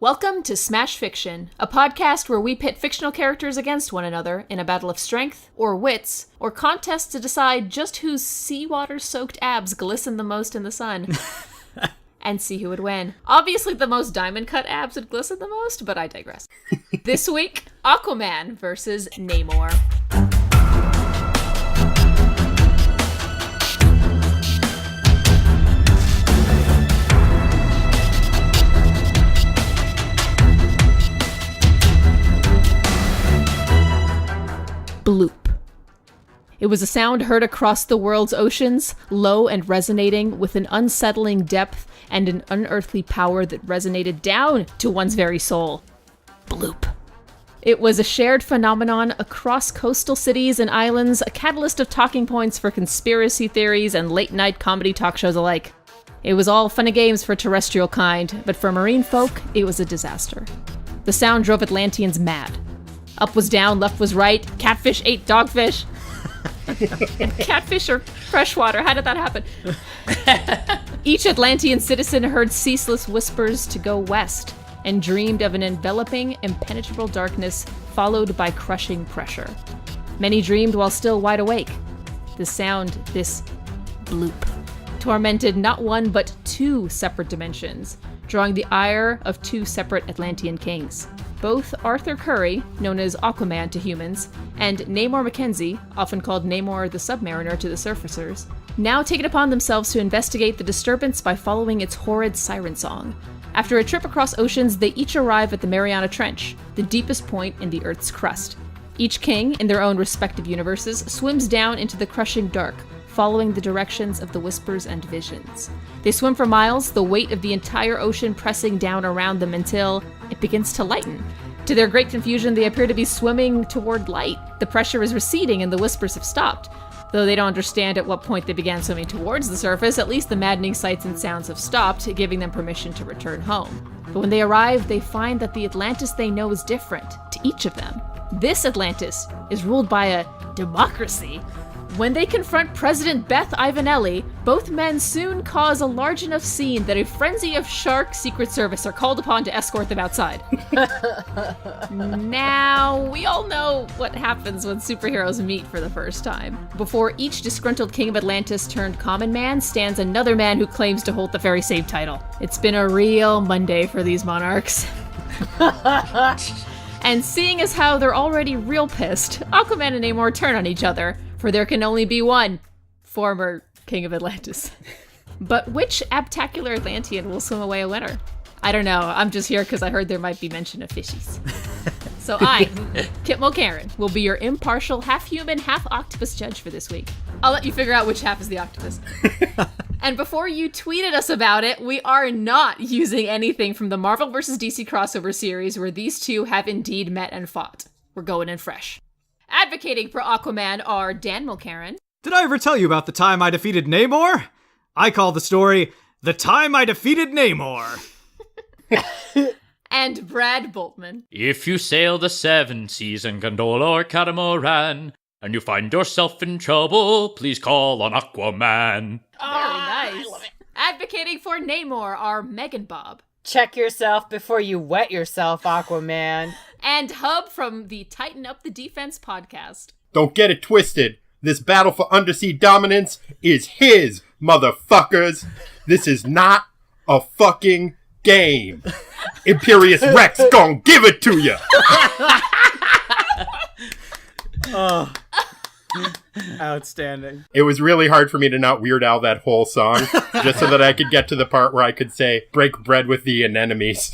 Welcome to Smash Fiction, a podcast where we pit fictional characters against one another in a battle of strength, or wits, or contests to decide just whose seawater-soaked abs glisten the most in the sun. And see who would win. Obviously the most diamond-cut abs would glisten the most, but I digress. This week, Aquaman versus Namor. BLOOP. It was a sound heard across the world's oceans, low and resonating with an unsettling depth and an unearthly power that resonated down to one's very soul. BLOOP. It was a shared phenomenon across coastal cities and islands, a catalyst of talking points for conspiracy theories and late-night comedy talk shows alike. It was all fun and games for terrestrial kind, but for marine folk, it was a disaster. The sound drove Atlanteans mad. Up was down, left was right, catfish ate dogfish. Catfish are freshwater, how did that happen? Each Atlantean citizen heard ceaseless whispers to go west and dreamed of an enveloping, impenetrable darkness followed by crushing pressure. Many dreamed while still wide awake. The sound, this bloop, tormented not one but two separate dimensions, drawing the ire of two separate Atlantean kings. Both Arthur Curry, known as Aquaman to humans, and Namor McKenzie, often called Namor the Submariner to the surfacers, now take it upon themselves to investigate the disturbance by following its horrid siren song. After a trip across oceans, they each arrive at the Mariana Trench, the deepest point in the Earth's crust. Each king, in their own respective universes, swims down into the crushing dark, following the directions of the whispers and visions. They swim for miles, the weight of the entire ocean pressing down around them until it begins to lighten. To their great confusion, they appear to be swimming toward light. The pressure is receding and the whispers have stopped. Though they don't understand at what point they began swimming towards the surface, at least the maddening sights and sounds have stopped, giving them permission to return home. But when they arrive, they find that the Atlantis they know is different to each of them. This Atlantis is ruled by a democracy. When they confront President Beth Ivanelli, both men soon cause a large enough scene that a frenzy of shark Secret Service are called upon to escort them outside. Now, we all know what happens when superheroes meet for the first time. Before each disgruntled king of Atlantis turned common man stands another man who claims to hold the very same title. It's been a real Monday for these monarchs. And seeing as how they're already real pissed, Aquaman and Namor turn on each other. For there can only be one former king of Atlantis. But which abtacular Atlantean will swim away a winner? I don't know. I'm just here because I heard there might be mention of fishies. So I, Kit Mulcairn, will be your impartial half-human, half-octopus judge for this week. I'll let you figure out which half is the octopus. And before you tweeted us about it, we are not using anything from the Marvel vs. DC crossover series where these two have indeed met and fought. We're going in fresh. Advocating for Aquaman are Dan Mulcairn. Did I ever tell you about the time I defeated Namor? I call the story, The Time I Defeated Namor. And Brad Boltman. If you sail the seven seas in gondola or catamaran, and you find yourself in trouble, please call on Aquaman. Very nice. I love it. Advocating for Namor are Megan Bob. Check yourself before you wet yourself, Aquaman. And Hub from the Tighten Up the Defense podcast. Don't get it twisted. This battle for undersea dominance is his, motherfuckers. This is not a fucking game. Imperious Rex gon' give it to you. Oh, outstanding. It was really hard for me to not Weird Al that whole song, just so that I could get to the part where I could say, break bread with the anemones.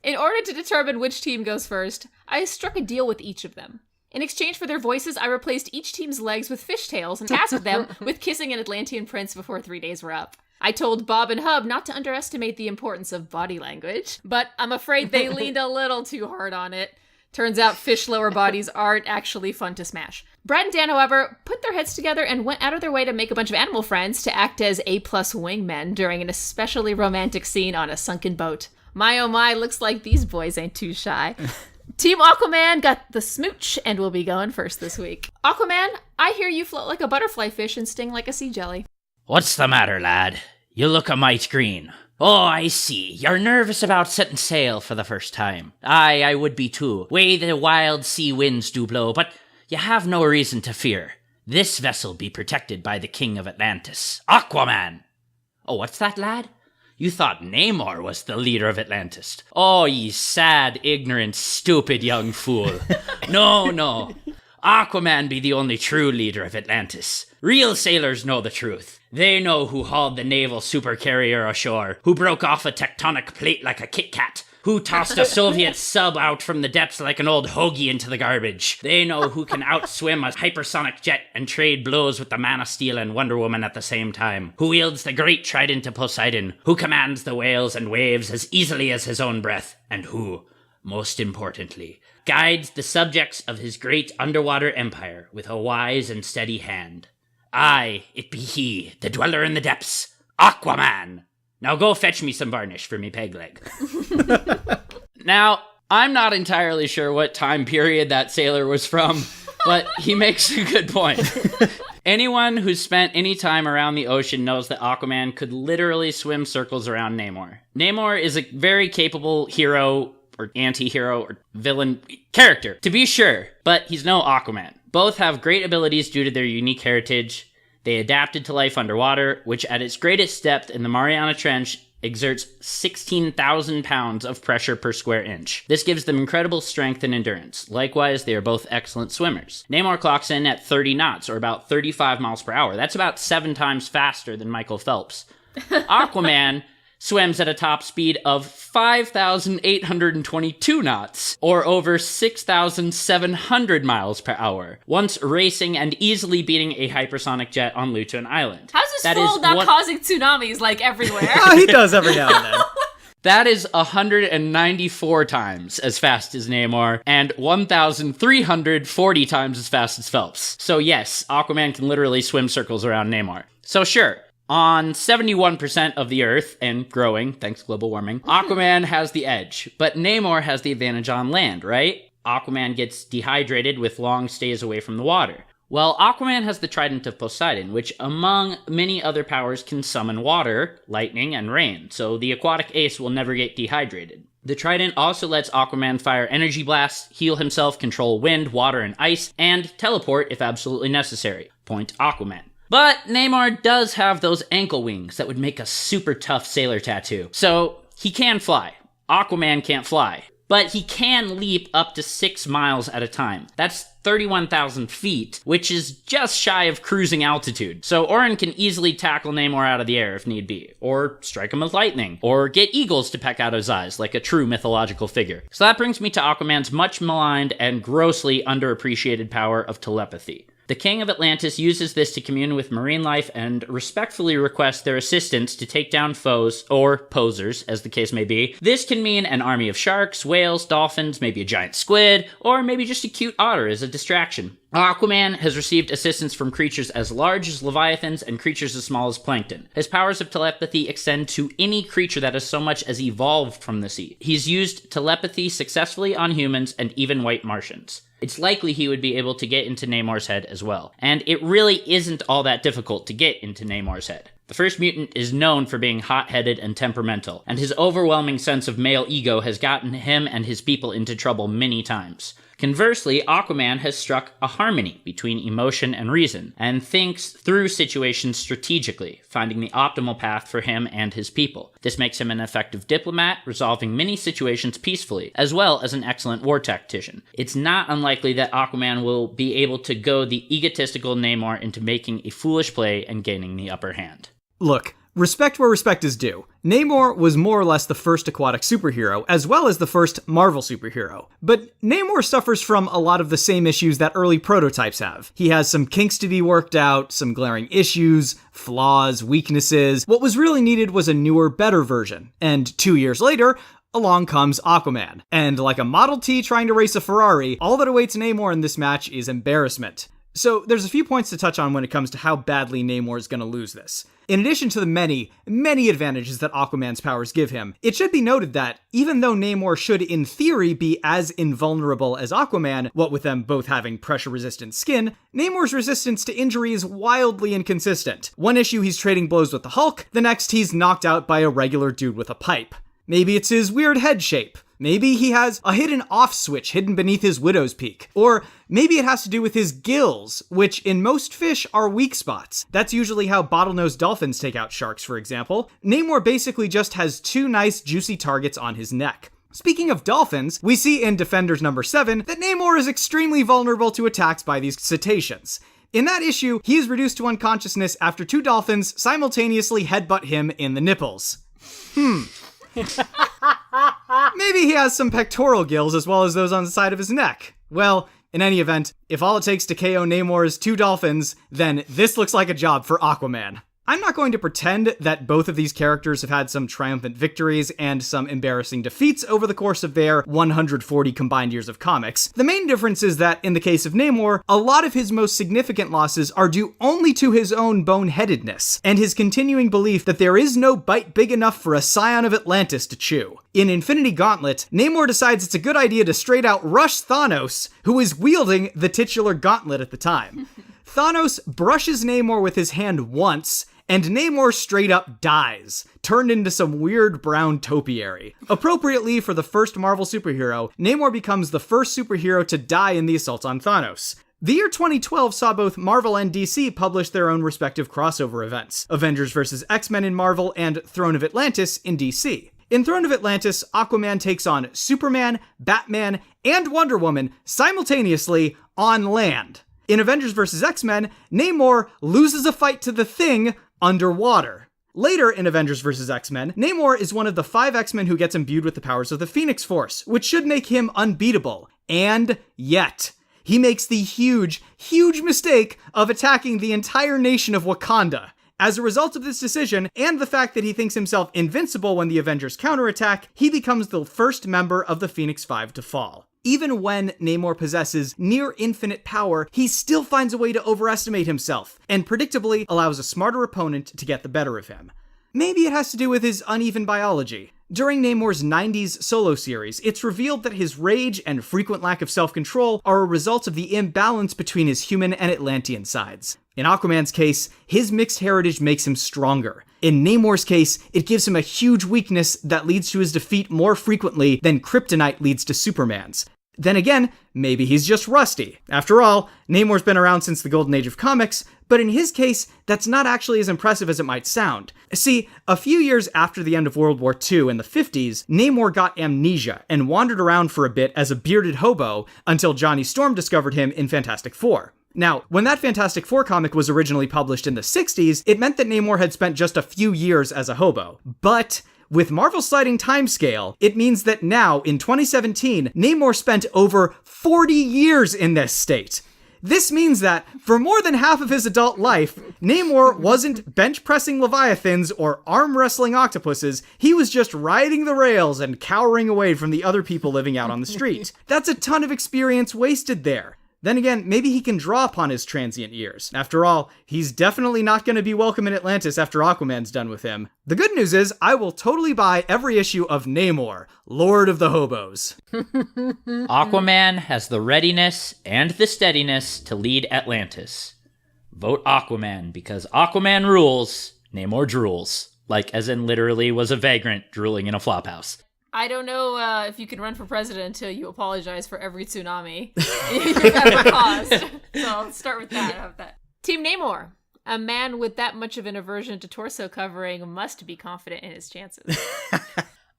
In order to determine which team goes first, I struck a deal with each of them. In exchange for their voices, I replaced each team's legs with fishtails and tasked them with kissing an Atlantean prince before 3 days were up. I told Bob and Hub not to underestimate the importance of body language, but I'm afraid they leaned a little too hard on it. Turns out fish lower bodies aren't actually fun to smash. Brad and Dan, however, put their heads together and went out of their way to make a bunch of animal friends to act as A-plus wingmen during an especially romantic scene on a sunken boat. My oh my, looks like these boys ain't too shy. Team Aquaman got the smooch and will be going first this week. Aquaman, I hear you float like a butterfly fish and sting like a sea jelly. What's the matter, lad? You look a mite green. Oh, I see. You're nervous about setting sail for the first time. Aye, I would be too. Way the wild sea winds do blow, but you have no reason to fear. This vessel be protected by the King of Atlantis, Aquaman. Oh, what's that, lad? You thought Namor was the leader of Atlantis. Oh, ye sad, ignorant, stupid young fool. No. Aquaman be the only true leader of Atlantis. Real sailors know the truth. They know who hauled the naval supercarrier ashore, who broke off a tectonic plate like a Kit Kat, who tossed a Soviet sub out from the depths like an old hoagie into the garbage. They know who can outswim a hypersonic jet and trade blows with the Man of Steel and Wonder Woman at the same time, who wields the great trident of Poseidon, who commands the whales and waves as easily as his own breath, and who, most importantly, guides the subjects of his great underwater empire with a wise and steady hand. Aye, it be he, the dweller in the depths, Aquaman! Now go fetch me some varnish for me peg leg. Now, I'm not entirely sure what time period that sailor was from, but he makes a good point. Anyone who's spent any time around the ocean knows that Aquaman could literally swim circles around Namor. Namor is a very capable hero, or anti-hero, or villain character, to be sure, but he's no Aquaman. Both have great abilities due to their unique heritage. They adapted to life underwater, which at its greatest depth in the Mariana Trench exerts 16,000 pounds of pressure per square inch. This gives them incredible strength and endurance. Likewise, they are both excellent swimmers. Namor clocks in at 30 knots, or about 35 miles per hour. That's about 7 times faster than Michael Phelps. Aquaman swims at a top speed of 5,822 knots, or over 6,700 miles per hour, once racing and easily beating a hypersonic jet on Luton Island. How's this fool not causing tsunamis, like, everywhere? Oh, he does every now and then. That is 194 times as fast as Namor, and 1,340 times as fast as Phelps. So yes, Aquaman can literally swim circles around Namor. So sure, on 71% of the Earth, and growing, thanks global warming, Aquaman has the edge, but Namor has the advantage on land, right? Aquaman gets dehydrated with long stays away from the water. Well, Aquaman has the trident of Poseidon, which among many other powers can summon water, lightning, and rain, so the aquatic ace will never get dehydrated. The trident also lets Aquaman fire energy blasts, heal himself, control wind, water, and ice, and teleport if absolutely necessary. Point Aquaman. But Namor does have those ankle wings that would make a super tough sailor tattoo. So, he can fly. Aquaman can't fly. But he can leap up to 6 miles at a time. That's 31,000 feet, which is just shy of cruising altitude. So Orin can easily tackle Namor out of the air if need be, or strike him with lightning, or get eagles to peck out his eyes like a true mythological figure. So that brings me to Aquaman's much maligned and grossly underappreciated power of telepathy. The King of Atlantis uses this to commune with marine life and respectfully requests their assistance to take down foes, or posers, as the case may be. This can mean an army of sharks, whales, dolphins, maybe a giant squid, or maybe just a cute otter as a distraction. Aquaman has received assistance from creatures as large as leviathans and creatures as small as plankton. His powers of telepathy extend to any creature that has so much as evolved from the sea. He's used telepathy successfully on humans and even white Martians. It's likely he would be able to get into Namor's head as well. And it really isn't all that difficult to get into Namor's head. The first mutant is known for being hot-headed and temperamental, and his overwhelming sense of male ego has gotten him and his people into trouble many times. Conversely, Aquaman has struck a harmony between emotion and reason, and thinks through situations strategically, finding the optimal path for him and his people. This makes him an effective diplomat, resolving many situations peacefully, as well as an excellent war tactician. It's not unlikely that Aquaman will be able to goad the egotistical Namor into making a foolish play and gaining the upper hand. Look, respect where respect is due. Namor was more or less the first aquatic superhero, as well as the first Marvel superhero. But Namor suffers from a lot of the same issues that early prototypes have. He has some kinks to be worked out, some glaring issues, flaws, weaknesses. What was really needed was a newer, better version. And 2 years later, along comes Aquaman. And like a Model T trying to race a Ferrari, all that awaits Namor in this match is embarrassment. So there's a few points to touch on when it comes to how badly Namor is going to lose this. In addition to the many, many advantages that Aquaman's powers give him, it should be noted that even though Namor should in theory be as invulnerable as Aquaman, what with them both having pressure-resistant skin, Namor's resistance to injury is wildly inconsistent. One issue he's trading blows with the Hulk, the next he's knocked out by a regular dude with a pipe. Maybe it's his weird head shape. Maybe he has a hidden off switch hidden beneath his widow's peak. Or maybe it has to do with his gills, which in most fish are weak spots. That's usually how bottlenose dolphins take out sharks, for example. Namor basically just has two nice juicy targets on his neck. Speaking of dolphins, we see in Defenders number 7 that Namor is extremely vulnerable to attacks by these cetaceans. In that issue, he is reduced to unconsciousness after two dolphins simultaneously headbutt him in the nipples. Maybe he has some pectoral gills as well as those on the side of his neck. Well, in any event, if all it takes to KO Namor is two dolphins, then this looks like a job for Aquaman. I'm not going to pretend that both of these characters have had some triumphant victories and some embarrassing defeats over the course of their 140 combined years of comics. The main difference is that, in the case of Namor, a lot of his most significant losses are due only to his own boneheadedness, and his continuing belief that there is no bite big enough for a scion of Atlantis to chew. In Infinity Gauntlet, Namor decides it's a good idea to straight out rush Thanos, who is wielding the titular gauntlet at the time. Thanos brushes Namor with his hand once, and Namor straight up dies, turned into some weird brown topiary. Appropriately for the first Marvel superhero, Namor becomes the first superhero to die in the assault on Thanos. The year 2012 saw both Marvel and DC publish their own respective crossover events, Avengers vs. X-Men in Marvel and Throne of Atlantis in DC. In Throne of Atlantis, Aquaman takes on Superman, Batman, and Wonder Woman simultaneously on land. In Avengers vs. X-Men, Namor loses a fight to the Thing underwater. Later in Avengers vs. X-Men, Namor is one of the 5 X-Men who gets imbued with the powers of the Phoenix Force, which should make him unbeatable. And yet, he makes the huge, huge mistake of attacking the entire nation of Wakanda. As a result of this decision, and the fact that he thinks himself invincible when the Avengers counterattack, he becomes the first member of the Phoenix Five to fall. Even when Namor possesses near infinite power, he still finds a way to overestimate himself, and predictably allows a smarter opponent to get the better of him. Maybe it has to do with his uneven biology. During Namor's 90s solo series, it's revealed that his rage and frequent lack of self-control are a result of the imbalance between his human and Atlantean sides. In Aquaman's case, his mixed heritage makes him stronger. In Namor's case, it gives him a huge weakness that leads to his defeat more frequently than kryptonite leads to Superman's. Then again, maybe he's just rusty. After all, Namor's been around since the golden age of comics, but in his case, that's not actually as impressive as it might sound. See, a few years after the end of World War II in the 50s, Namor got amnesia and wandered around for a bit as a bearded hobo until Johnny Storm discovered him in Fantastic Four. Now, when that Fantastic Four comic was originally published in the 60s, it meant that Namor had spent just a few years as a hobo. But with Marvel's sliding timescale, it means that now, in 2017, Namor spent over 40 years in this state. This means that, for more than half of his adult life, Namor wasn't bench-pressing leviathans or arm-wrestling octopuses, he was just riding the rails and cowering away from the other people living out on the street. That's a ton of experience wasted there. Then again, maybe he can draw upon his transient years. After all, he's definitely not going to be welcome in Atlantis after Aquaman's done with him. The good news is, I will totally buy every issue of Namor, Lord of the Hobos. Aquaman has the readiness and the steadiness to lead Atlantis. Vote Aquaman, because Aquaman rules, Namor drools. Like, as in literally was a vagrant drooling in a flophouse. I don't know if you can run for president until you apologize for every tsunami you've ever caused. So I'll start with that. Have that. Team Namor. A man with that much of an aversion to torso covering must be confident in his chances.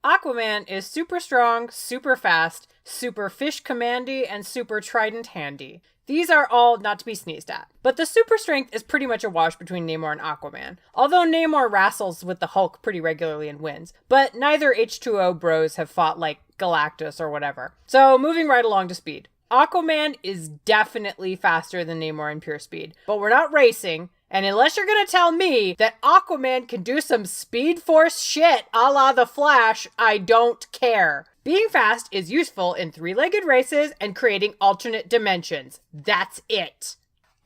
Aquaman is super strong, super fast, super fish commandy, and super trident handy. These are all not to be sneezed at. But the super strength is pretty much a wash between Namor and Aquaman. Although Namor wrestles with the Hulk pretty regularly and wins. But neither H2O bros have fought like Galactus or whatever. So moving right along to speed. Aquaman is definitely faster than Namor in pure speed. But we're not racing. And unless you're gonna tell me that Aquaman can do some Speed Force shit a la The Flash, I don't care. Being fast is useful in 3-legged races and creating alternate dimensions. That's it.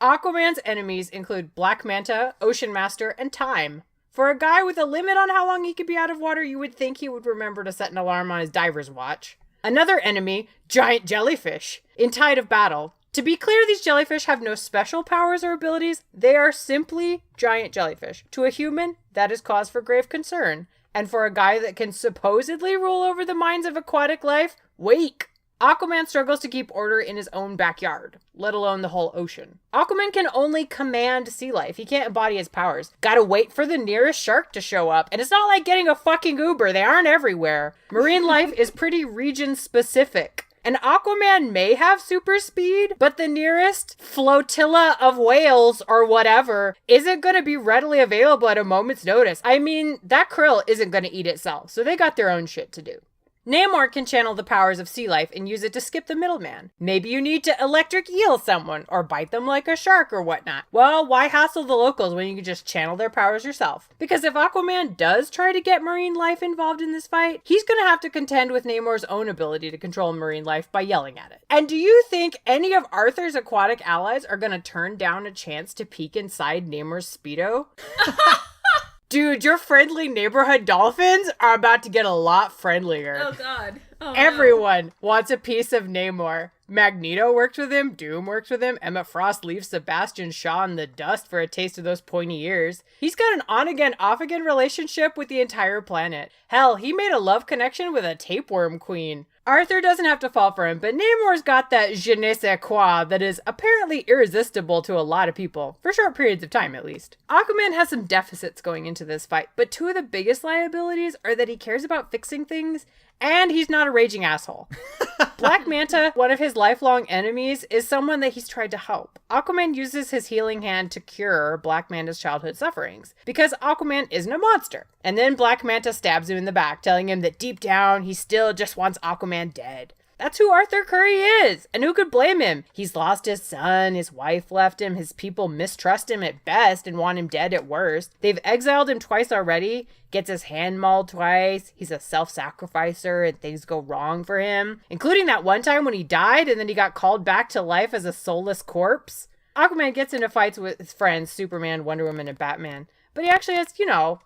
Aquaman's enemies include Black Manta, Ocean Master, and Time. For a guy with a limit on how long he could be out of water, you would think he would remember to set an alarm on his diver's watch. Another enemy, giant jellyfish, in Tide of Battle. To be clear, these jellyfish have no special powers or abilities. They are simply giant jellyfish. To a human, that is cause for grave concern. And for a guy that can supposedly rule over the minds of aquatic life, wake. Aquaman struggles to keep order in his own backyard, let alone the whole ocean. Aquaman can only command sea life. He can't embody his powers. Gotta wait for the nearest shark to show up. And it's not like getting a fucking Uber. They aren't everywhere. Marine life is pretty region specific. And Aquaman may have super speed, but the nearest flotilla of whales or whatever isn't going to be readily available at a moment's notice. I mean, that krill isn't going to eat itself, so they got their own shit to do. Namor can channel the powers of sea life and use it to skip the middleman. Maybe you need to electric eel someone or bite them like a shark or whatnot. Well, why hassle the locals when you can just channel their powers yourself? Because if Aquaman does try to get marine life involved in this fight, he's going to have to contend with Namor's own ability to control marine life by yelling at it. And do you think any of Arthur's aquatic allies are going to turn down a chance to peek inside Namor's Speedo? Dude, your friendly neighborhood dolphins are about to get a lot friendlier. Oh, God. Oh, Everyone wants a piece of Namor. Magneto worked with him, Doom worked with him, Emma Frost leaves Sebastian Shaw in the dust for a taste of those pointy ears. He's got an on-again, off-again relationship with the entire planet. Hell, he made a love connection with a tapeworm queen. Arthur doesn't have to fall for him, but Namor's got that je ne sais quoi that is apparently irresistible to a lot of people, for short periods of time at least. Aquaman has some deficits going into this fight, but two of the biggest liabilities are that he cares about fixing things, and he's not a raging asshole. Black Manta, one of his lifelong enemies, is someone that he's tried to help. Aquaman uses his healing hand to cure Black Manta's childhood sufferings, because Aquaman isn't a monster. And then Black Manta stabs him in the back, telling him that deep down, he still just wants Aquaman dead. That's who Arthur Curry is, and who could blame him? He's lost his son, his wife left him, his people mistrust him at best and want him dead at worst. They've exiled him twice already, gets his hand mauled twice, he's a self-sacrificer and things go wrong for him, including that one time when he died and then he got called back to life as a soulless corpse. Aquaman gets into fights with his friends, Superman, Wonder Woman, and Batman, but he actually has,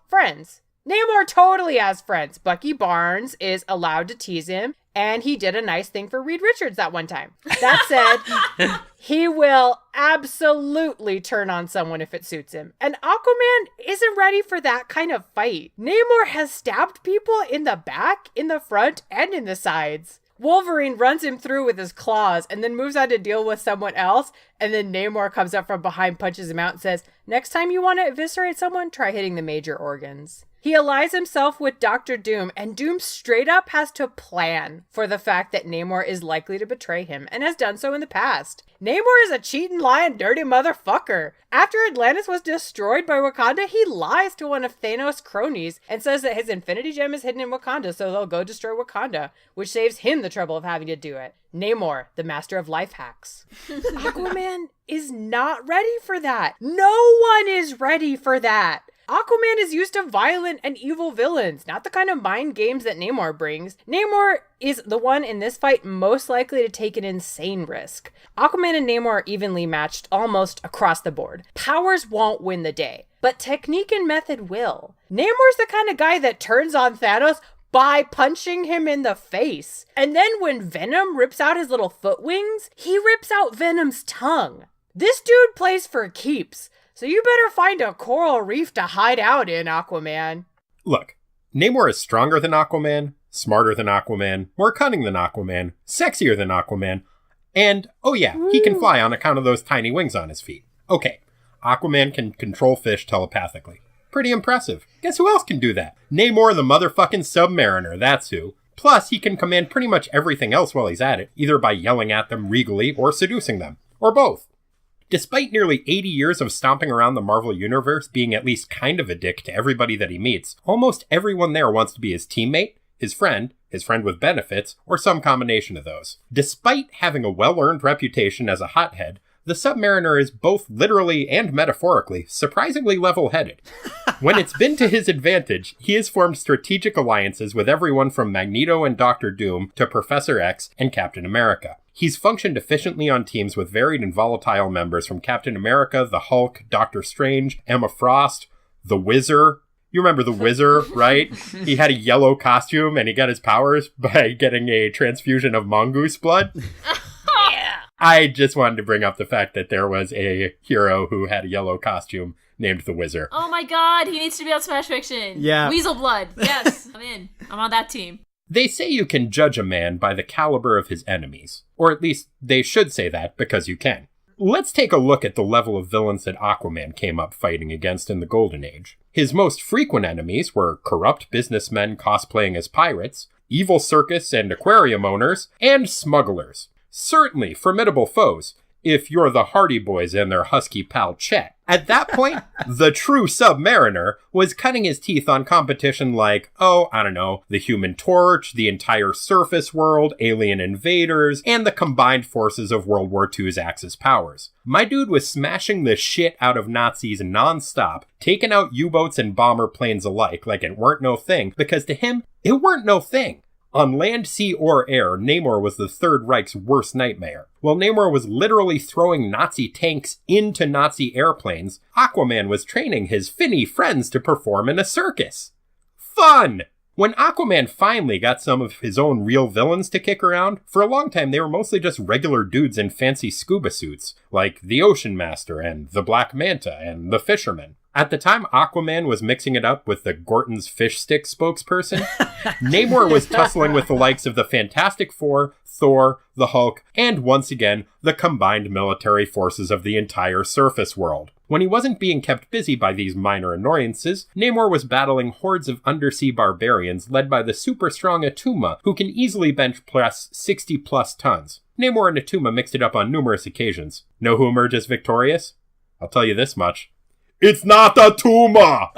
friends. Namor totally has friends. Bucky Barnes is allowed to tease him, and he did a nice thing for Reed Richards that one time. That said, he will absolutely turn on someone if it suits him. And Aquaman isn't ready for that kind of fight. Namor has stabbed people in the back, in the front, and in the sides. Wolverine runs him through with his claws and then moves on to deal with someone else. And then Namor comes up from behind, punches him out, and says, "Next time you want to eviscerate someone, try hitting the major organs." He allies himself with Dr. Doom, and Doom straight up has to plan for the fact that Namor is likely to betray him, and has done so in the past. Namor is a cheating, lying, dirty motherfucker. After Atlantis was destroyed by Wakanda, he lies to one of Thanos' cronies and says that his Infinity Gem is hidden in Wakanda, so they'll go destroy Wakanda, which saves him the trouble of having to do it. Namor, the master of life hacks. Aquaman is not ready for that. No one is ready for that. Aquaman is used to violent and evil villains, not the kind of mind games that Namor brings. Namor is the one in this fight most likely to take an insane risk. Aquaman and Namor are evenly matched almost across the board. Powers won't win the day, but technique and method will. Namor's the kind of guy that turns on Thanos by punching him in the face. And then when Venom rips out his little foot wings, he rips out Venom's tongue. This dude plays for keeps. So you better find a coral reef to hide out in, Aquaman. Look, Namor is stronger than Aquaman, smarter than Aquaman, more cunning than Aquaman, sexier than Aquaman, and, oh yeah, he can fly on account of those tiny wings on his feet. Okay, Aquaman can control fish telepathically. Pretty impressive. Guess who else can do that? Namor the motherfucking Submariner, that's who. Plus, he can command pretty much everything else while he's at it, either by yelling at them regally or seducing them, or both. Despite nearly 80 years of stomping around the Marvel Universe, being at least kind of a dick to everybody that he meets, almost everyone there wants to be his teammate, his friend with benefits, or some combination of those. Despite having a well-earned reputation as a hothead, the Submariner is both literally and metaphorically surprisingly level-headed. When it's been to his advantage, he has formed strategic alliances with everyone from Magneto and Dr. Doom to Professor X and Captain America. He's functioned efficiently on teams with varied and volatile members from Captain America, the Hulk, Doctor Strange, Emma Frost, the Wizard. You remember the Wizard, right? He had a yellow costume and he got his powers by getting a transfusion of mongoose blood. Yeah. I just wanted to bring up the fact that there was a hero who had a yellow costume named the Wizard. Oh my god, he needs to be on Smash Fiction. Yeah. Weasel Blood. Yes, I'm in. I'm on that team. They say you can judge a man by the caliber of his enemies. Or at least they should say that because you can. Let's take a look at the level of villains that Aquaman came up fighting against in the Golden Age. His most frequent enemies were corrupt businessmen cosplaying as pirates, evil circus and aquarium owners, and smugglers. Certainly formidable foes, if you're the Hardy Boys and their husky pal Chet. At that point, the true Submariner was cutting his teeth on competition like, the Human Torch, the entire surface world, alien invaders, and the combined forces of World War II's Axis powers. My dude was smashing the shit out of Nazis nonstop, taking out U-boats and bomber planes alike like it weren't no thing, because to him, it weren't no thing. On land, sea, or air, Namor was the Third Reich's worst nightmare. While Namor was literally throwing Nazi tanks into Nazi airplanes, Aquaman was training his finny friends to perform in a circus. Fun! When Aquaman finally got some of his own real villains to kick around, for a long time they were mostly just regular dudes in fancy scuba suits, like the Ocean Master and the Black Manta and the Fisherman. At the time Aquaman was mixing it up with the Gorton's Fish Stick spokesperson, Namor was tussling with the likes of the Fantastic Four, Thor, the Hulk, and once again, the combined military forces of the entire surface world. When he wasn't being kept busy by these minor annoyances, Namor was battling hordes of undersea barbarians led by the super strong Atuma, who can easily bench press 60 plus tons. Namor and Atuma mixed it up on numerous occasions. Know who emerges victorious? I'll tell you this much. It's not Atuma!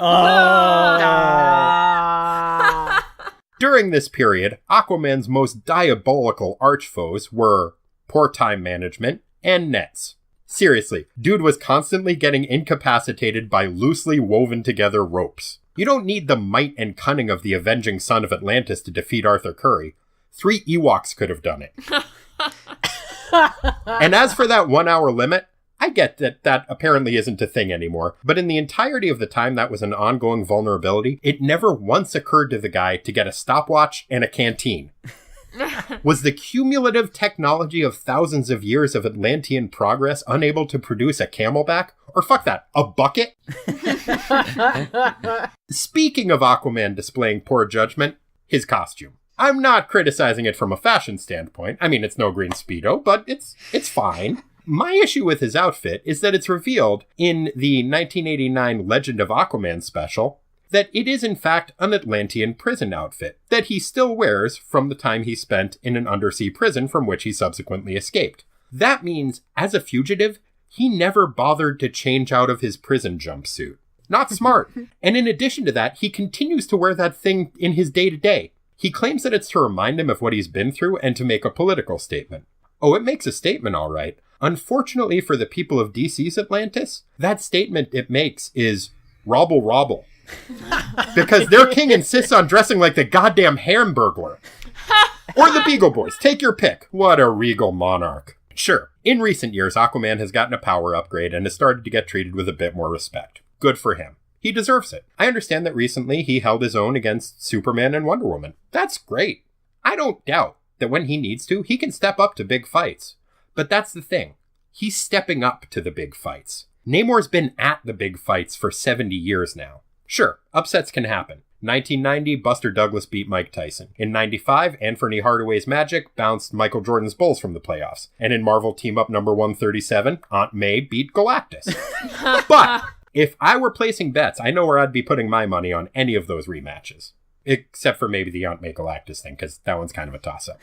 During this period, Aquaman's most diabolical archfoes were poor time management and nets. Seriously, dude was constantly getting incapacitated by loosely woven together ropes. You don't need the might and cunning of the avenging son of Atlantis to defeat Arthur Curry. 3 Ewoks could have done it. And as for that 1 hour limit, I get that apparently isn't a thing anymore, but in the entirety of the time that was an ongoing vulnerability, it never once occurred to the guy to get a stopwatch and a canteen. Was the cumulative technology of thousands of years of Atlantean progress unable to produce a camelback? Or fuck that, a bucket? Speaking of Aquaman displaying poor judgment, his costume. I'm not criticizing it from a fashion standpoint. I mean, it's no green Speedo, but it's fine. My issue with his outfit is that it's revealed in the 1989 Legend of Aquaman special that it is in fact an Atlantean prison outfit that he still wears from the time he spent in an undersea prison from which he subsequently escaped. That means, as a fugitive, he never bothered to change out of his prison jumpsuit. Not smart. And in addition to that, he continues to wear that thing in his day-to-day. He claims that it's to remind him of what he's been through and to make a political statement. Oh, it makes a statement, all right. Unfortunately for the people of DC's Atlantis, that statement it makes is robble robble. Because their king insists on dressing like the goddamn Hamburglar. Or the Beagle Boys, take your pick. What a regal monarch. Sure, in recent years, Aquaman has gotten a power upgrade and has started to get treated with a bit more respect. Good for him. He deserves it. I understand that recently he held his own against Superman and Wonder Woman. That's great. I don't doubt that when he needs to, he can step up to big fights. But that's the thing. He's stepping up to the big fights. Namor's been at the big fights for 70 years now. Sure, upsets can happen. 1990, Buster Douglas beat Mike Tyson. In 95, Anthony Hardaway's Magic bounced Michael Jordan's Bulls from the playoffs. And in Marvel Team-Up number 137, Aunt May beat Galactus. But if I were placing bets, I know where I'd be putting my money on any of those rematches. Except for maybe the Aunt May Galactus thing, because that one's kind of a toss-up.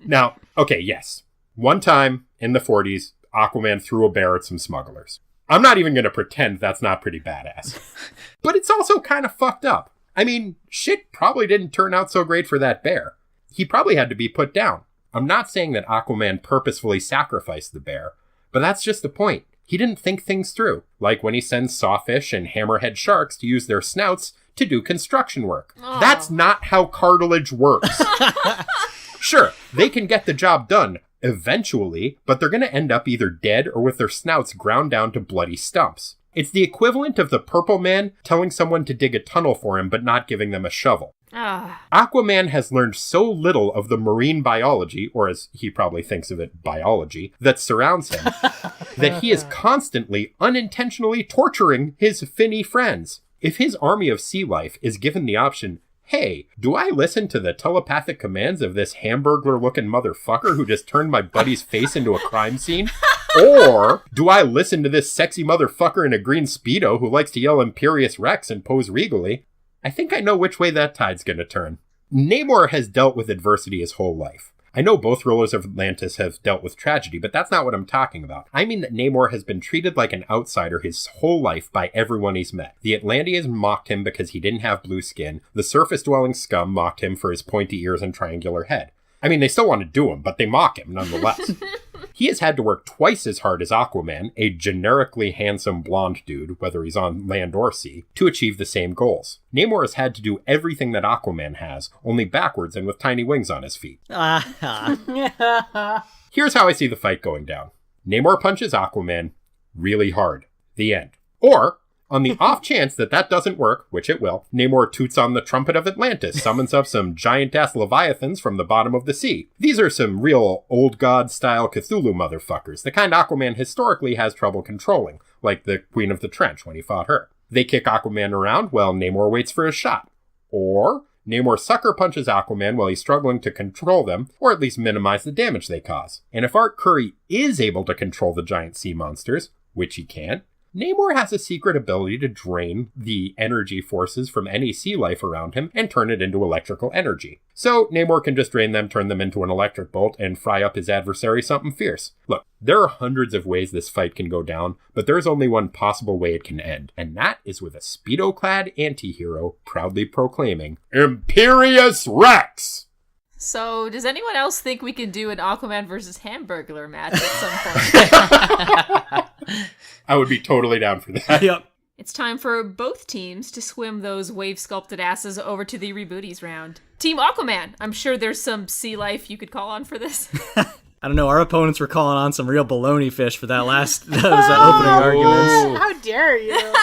Now, okay, yes. One time in the 40s, Aquaman threw a bear at some smugglers. I'm not even going to pretend that's not pretty badass. But it's also kind of fucked up. I mean, shit probably didn't turn out so great for that bear. He probably had to be put down. I'm not saying that Aquaman purposefully sacrificed the bear, but that's just the point. He didn't think things through, like when he sends sawfish and hammerhead sharks to use their snouts to do construction work. Aww. That's not how cartilage works. Sure, they can get the job done eventually, but they're going to end up either dead or with their snouts ground down to bloody stumps. It's the equivalent of the Purple Man telling someone to dig a tunnel for him but not giving them a shovel. Aquaman has learned so little of the marine biology, or as he probably thinks of it, biology, that surrounds him, that he is constantly, unintentionally torturing his finny friends. If his army of sea life is given the option, hey, do I listen to the telepathic commands of this hamburglar-looking motherfucker who just turned my buddy's face into a crime scene? Or do I listen to this sexy motherfucker in a green Speedo who likes to yell Imperious Rex and pose regally? I think I know which way that tide's gonna turn. Namor has dealt with adversity his whole life. I know both rulers of Atlantis have dealt with tragedy, but that's not what I'm talking about. I mean that Namor has been treated like an outsider his whole life by everyone he's met. The Atlantises mocked him because he didn't have blue skin. The surface-dwelling scum mocked him for his pointy ears and triangular head. I mean, they still want to do him, but they mock him nonetheless. He has had to work twice as hard as Aquaman, a generically handsome blonde dude, whether he's on land or sea, to achieve the same goals. Namor has had to do everything that Aquaman has, only backwards and with tiny wings on his feet. Here's how I see the fight going down. Namor punches Aquaman really hard. The end. Or, on the off chance that that doesn't work, which it will, Namor toots on the trumpet of Atlantis, summons up some giant-ass leviathans from the bottom of the sea. These are some real old god-style Cthulhu motherfuckers, the kind Aquaman historically has trouble controlling, like the Queen of the Trench when he fought her. They kick Aquaman around while Namor waits for his shot. Or Namor sucker punches Aquaman while he's struggling to control them, or at least minimize the damage they cause. And if Art Curry is able to control the giant sea monsters, which he can't, Namor has a secret ability to drain the energy forces from any sea life around him and turn it into electrical energy. So Namor can just drain them, turn them into an electric bolt, and fry up his adversary something fierce. Look, there are hundreds of ways this fight can go down, but there's only one possible way it can end, and that is with a Speedo-clad anti-hero proudly proclaiming, Imperious Rex! So, does anyone else think we can do an Aquaman versus Hamburglar match at some point? I would be totally down for that. Yep. It's time for both teams to swim those wave-sculpted asses over to the rebooties round. Team Aquaman, I'm sure there's some sea life you could call on for this. I don't know, our opponents were calling on some real baloney fish for that those opening arguments. How dare you?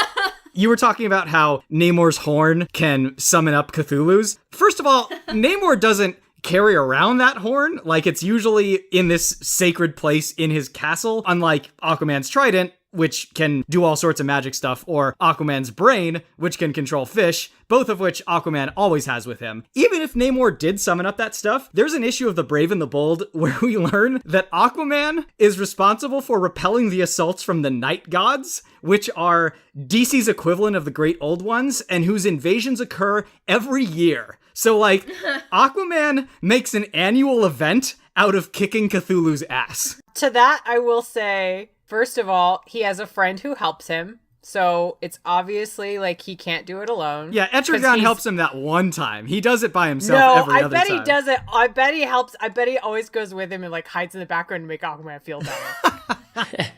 You were talking about how Namor's horn can summon up Cthulhu's. First of all, Namor doesn't carry around that horn. Like, it's usually in this sacred place in his castle, unlike Aquaman's trident, which can do all sorts of magic stuff, or Aquaman's brain, which can control fish, both of which Aquaman always has with him. Even if Namor did summon up that stuff, there's an issue of The Brave and the Bold where we learn that Aquaman is responsible for repelling the assaults from the Night Gods, which are DC's equivalent of the Great Old Ones, and whose invasions occur every year. So, like, Aquaman makes an annual event out of kicking Cthulhu's ass. To that, I will say, first of all, he has a friend who helps him. So it's obviously like he can't do it alone. Yeah, Etrigan helps him that one time. He does it by himself every other time. No, I bet he does it. I bet he helps. I bet he always goes with him and like hides in the background to make Aquaman feel better.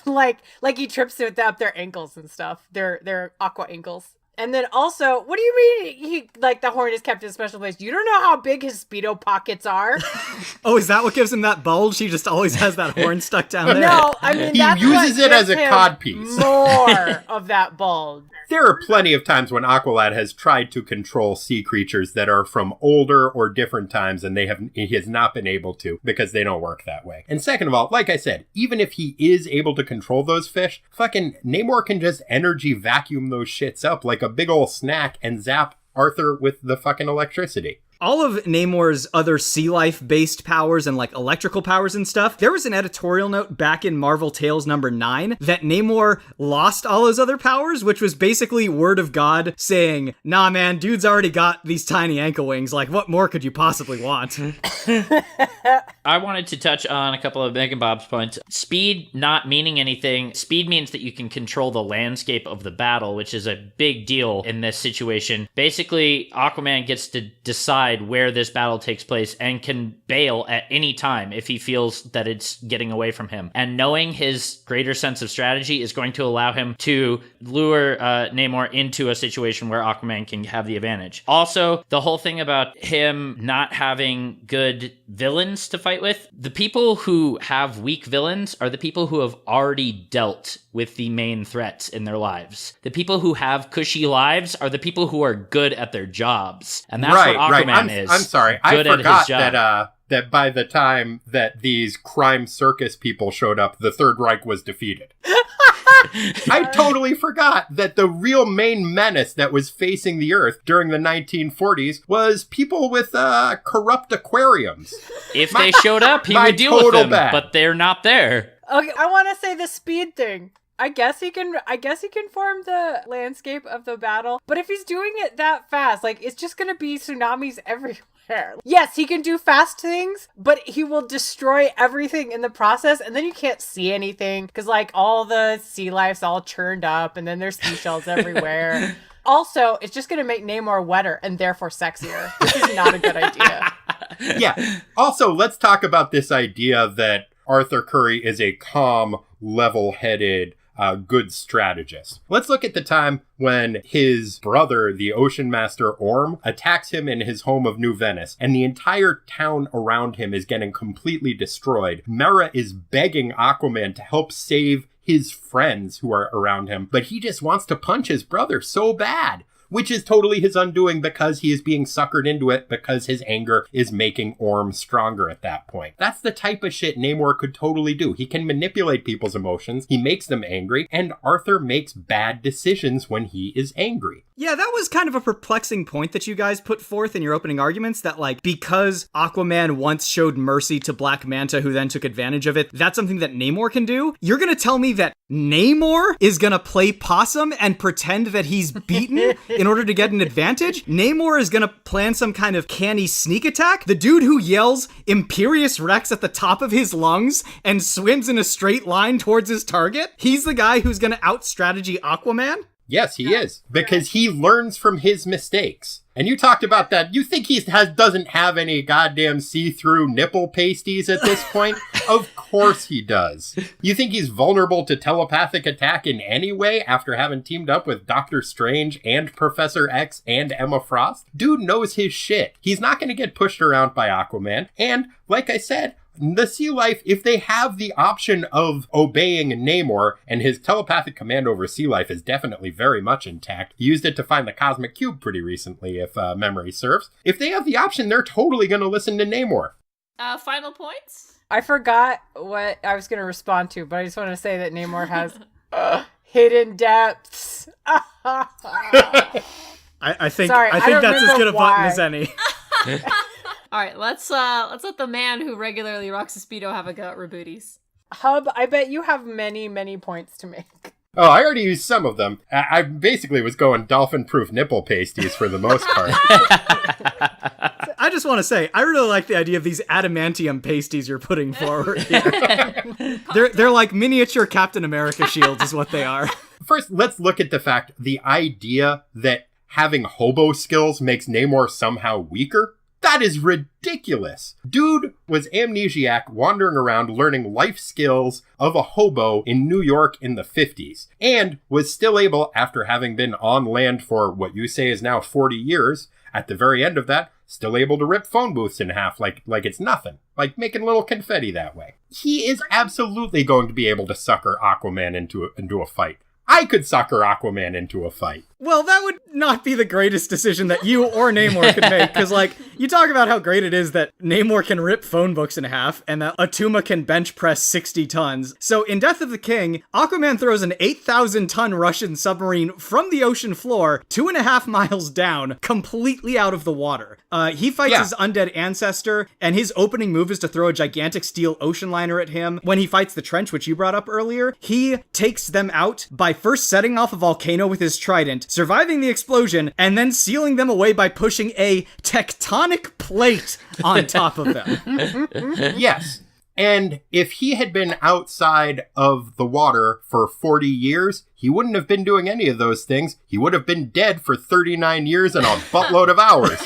like he trips up their ankles and stuff. Their aqua ankles. And then also, what do you mean he, like, the horn is kept in a special place? You don't know how big his Speedo pockets are. Oh, is that what gives him that bulge? He just always has that horn stuck down there? No, I mean, he that's uses what it as a gives him codpiece. More of that bulge. There are plenty of times when Aqualad has tried to control sea creatures that are from older or different times, and he has not been able to because they don't work that way. And second of all, like I said, even if he is able to control those fish, fucking Namor can just energy vacuum those shits up like a big ol' snack and zap Arthur with the fucking electricity. All of Namor's other sea life-based powers and, like, electrical powers and stuff, there was an editorial note back in Marvel Tales number 9 that Namor lost all his other powers, which was basically word of God saying, nah, man, dude's already got these tiny ankle wings. Like, what more could you possibly want? I wanted to touch on a couple of Megan Bob's points. Speed not meaning anything. Speed means that you can control the landscape of the battle, which is a big deal in this situation. Basically, Aquaman gets to decide where this battle takes place and can bail at any time if he feels that it's getting away from him. And knowing his greater sense of strategy is going to allow him to lure Namor into a situation where Aquaman can have the advantage. Also, the whole thing about him not having good villains to fight with. The people who have weak villains are the people who have already dealt with the main threats in their lives. The people who have cushy lives are the people who are good at their jobs. And that's what Aquaman is. I'm sorry. I forgot that by the time that these crime circus people showed up, the Third Reich was defeated. I totally forgot that the real main menace that was facing the Earth during the 1940s was people with corrupt aquariums. If they showed up, he would deal with them, but they're not there. Okay, I want to say the speed thing. I guess he can form the landscape of the battle, but if he's doing it that fast, like, it's just gonna be tsunamis everywhere. Yes, he can do fast things, but he will destroy everything in the process, and then you can't see anything, because, like, all the sea life's all churned up, and then there's seashells everywhere. Also, it's just gonna make Namor wetter, and therefore sexier. This is not a good idea. Yeah. Also, let's talk about this idea that Arthur Curry is a calm, level-headed, good strategist. Let's look at the time when his brother, the Ocean Master Orm, attacks him in his home of New Venice, and the entire town around him is getting completely destroyed. Mera is begging Aquaman to help save his friends who are around him, but he just wants to punch his brother so bad. Which is totally his undoing because he is being suckered into it because his anger is making Orm stronger at that point. That's the type of shit Namor could totally do. He can manipulate people's emotions, he makes them angry, and Arthur makes bad decisions when he is angry. Yeah, that was kind of a perplexing point that you guys put forth in your opening arguments, that, like, because Aquaman once showed mercy to Black Manta, who then took advantage of it, that's something that Namor can do? You're gonna tell me that Namor is gonna play possum and pretend that he's beaten in order to get an advantage? Namor is gonna plan some kind of canny sneak attack? The dude who yells Imperious Rex at the top of his lungs and swims in a straight line towards his target? He's the guy who's gonna out-strategy Aquaman? Yes, he is. Because he learns from his mistakes. And you talked about that. You think he doesn't have any goddamn see-through nipple pasties at this point? Of course he does. You think he's vulnerable to telepathic attack in any way after having teamed up with Doctor Strange and Professor X and Emma Frost? Dude knows his shit. He's not going to get pushed around by Aquaman. And, like I said, the sea life, if they have the option of obeying Namor, and his telepathic command over sea life is definitely very much intact. He used it to find the cosmic cube pretty recently, if memory serves. If they have the option, they're totally going to listen to Namor. Final points? I forgot what I was going to respond to, but I just want to say that Namor has hidden depths. I think Sorry, that's as good a button as any. All right, let's let the man who regularly rocks a Speedo have a go at rebooties. Hub, I bet you have many, many points to make. Oh, I already used some of them. I basically was going dolphin-proof nipple pasties for the most part. I just want to say, I really like the idea of these adamantium pasties you're putting forward here. They're like miniature Captain America shields is what they are. First, let's look at the idea that having hobo skills makes Namor somehow weaker. That is ridiculous. Dude was amnesiac, wandering around learning life skills of a hobo in New York in the 50s, and was still able, after having been on land for what you say is now 40 years, at the very end of that, still able to rip phone booths in half like it's nothing, like making little confetti that way. He is absolutely going to be able to sucker Aquaman into a fight. I could sucker Aquaman into a fight. Well, that would not be the greatest decision that you or Namor could make, because, like, you talk about how great it is that Namor can rip phone books in half, and that Atuma can bench press 60 tons. So, in Death of the King, Aquaman throws an 8,000-ton Russian submarine from the ocean floor 2.5 miles down, completely out of the water. He fights his undead ancestor, and his opening move is to throw a gigantic steel ocean liner at him. When he fights the Trench, which you brought up earlier, he takes them out by first setting off a volcano with his trident, surviving the explosion, and then sealing them away by pushing a tectonic plate on top of them. Yes. And if he had been outside of the water for 40 years, he wouldn't have been doing any of those things. He would have been dead for 39 years and a buttload of hours.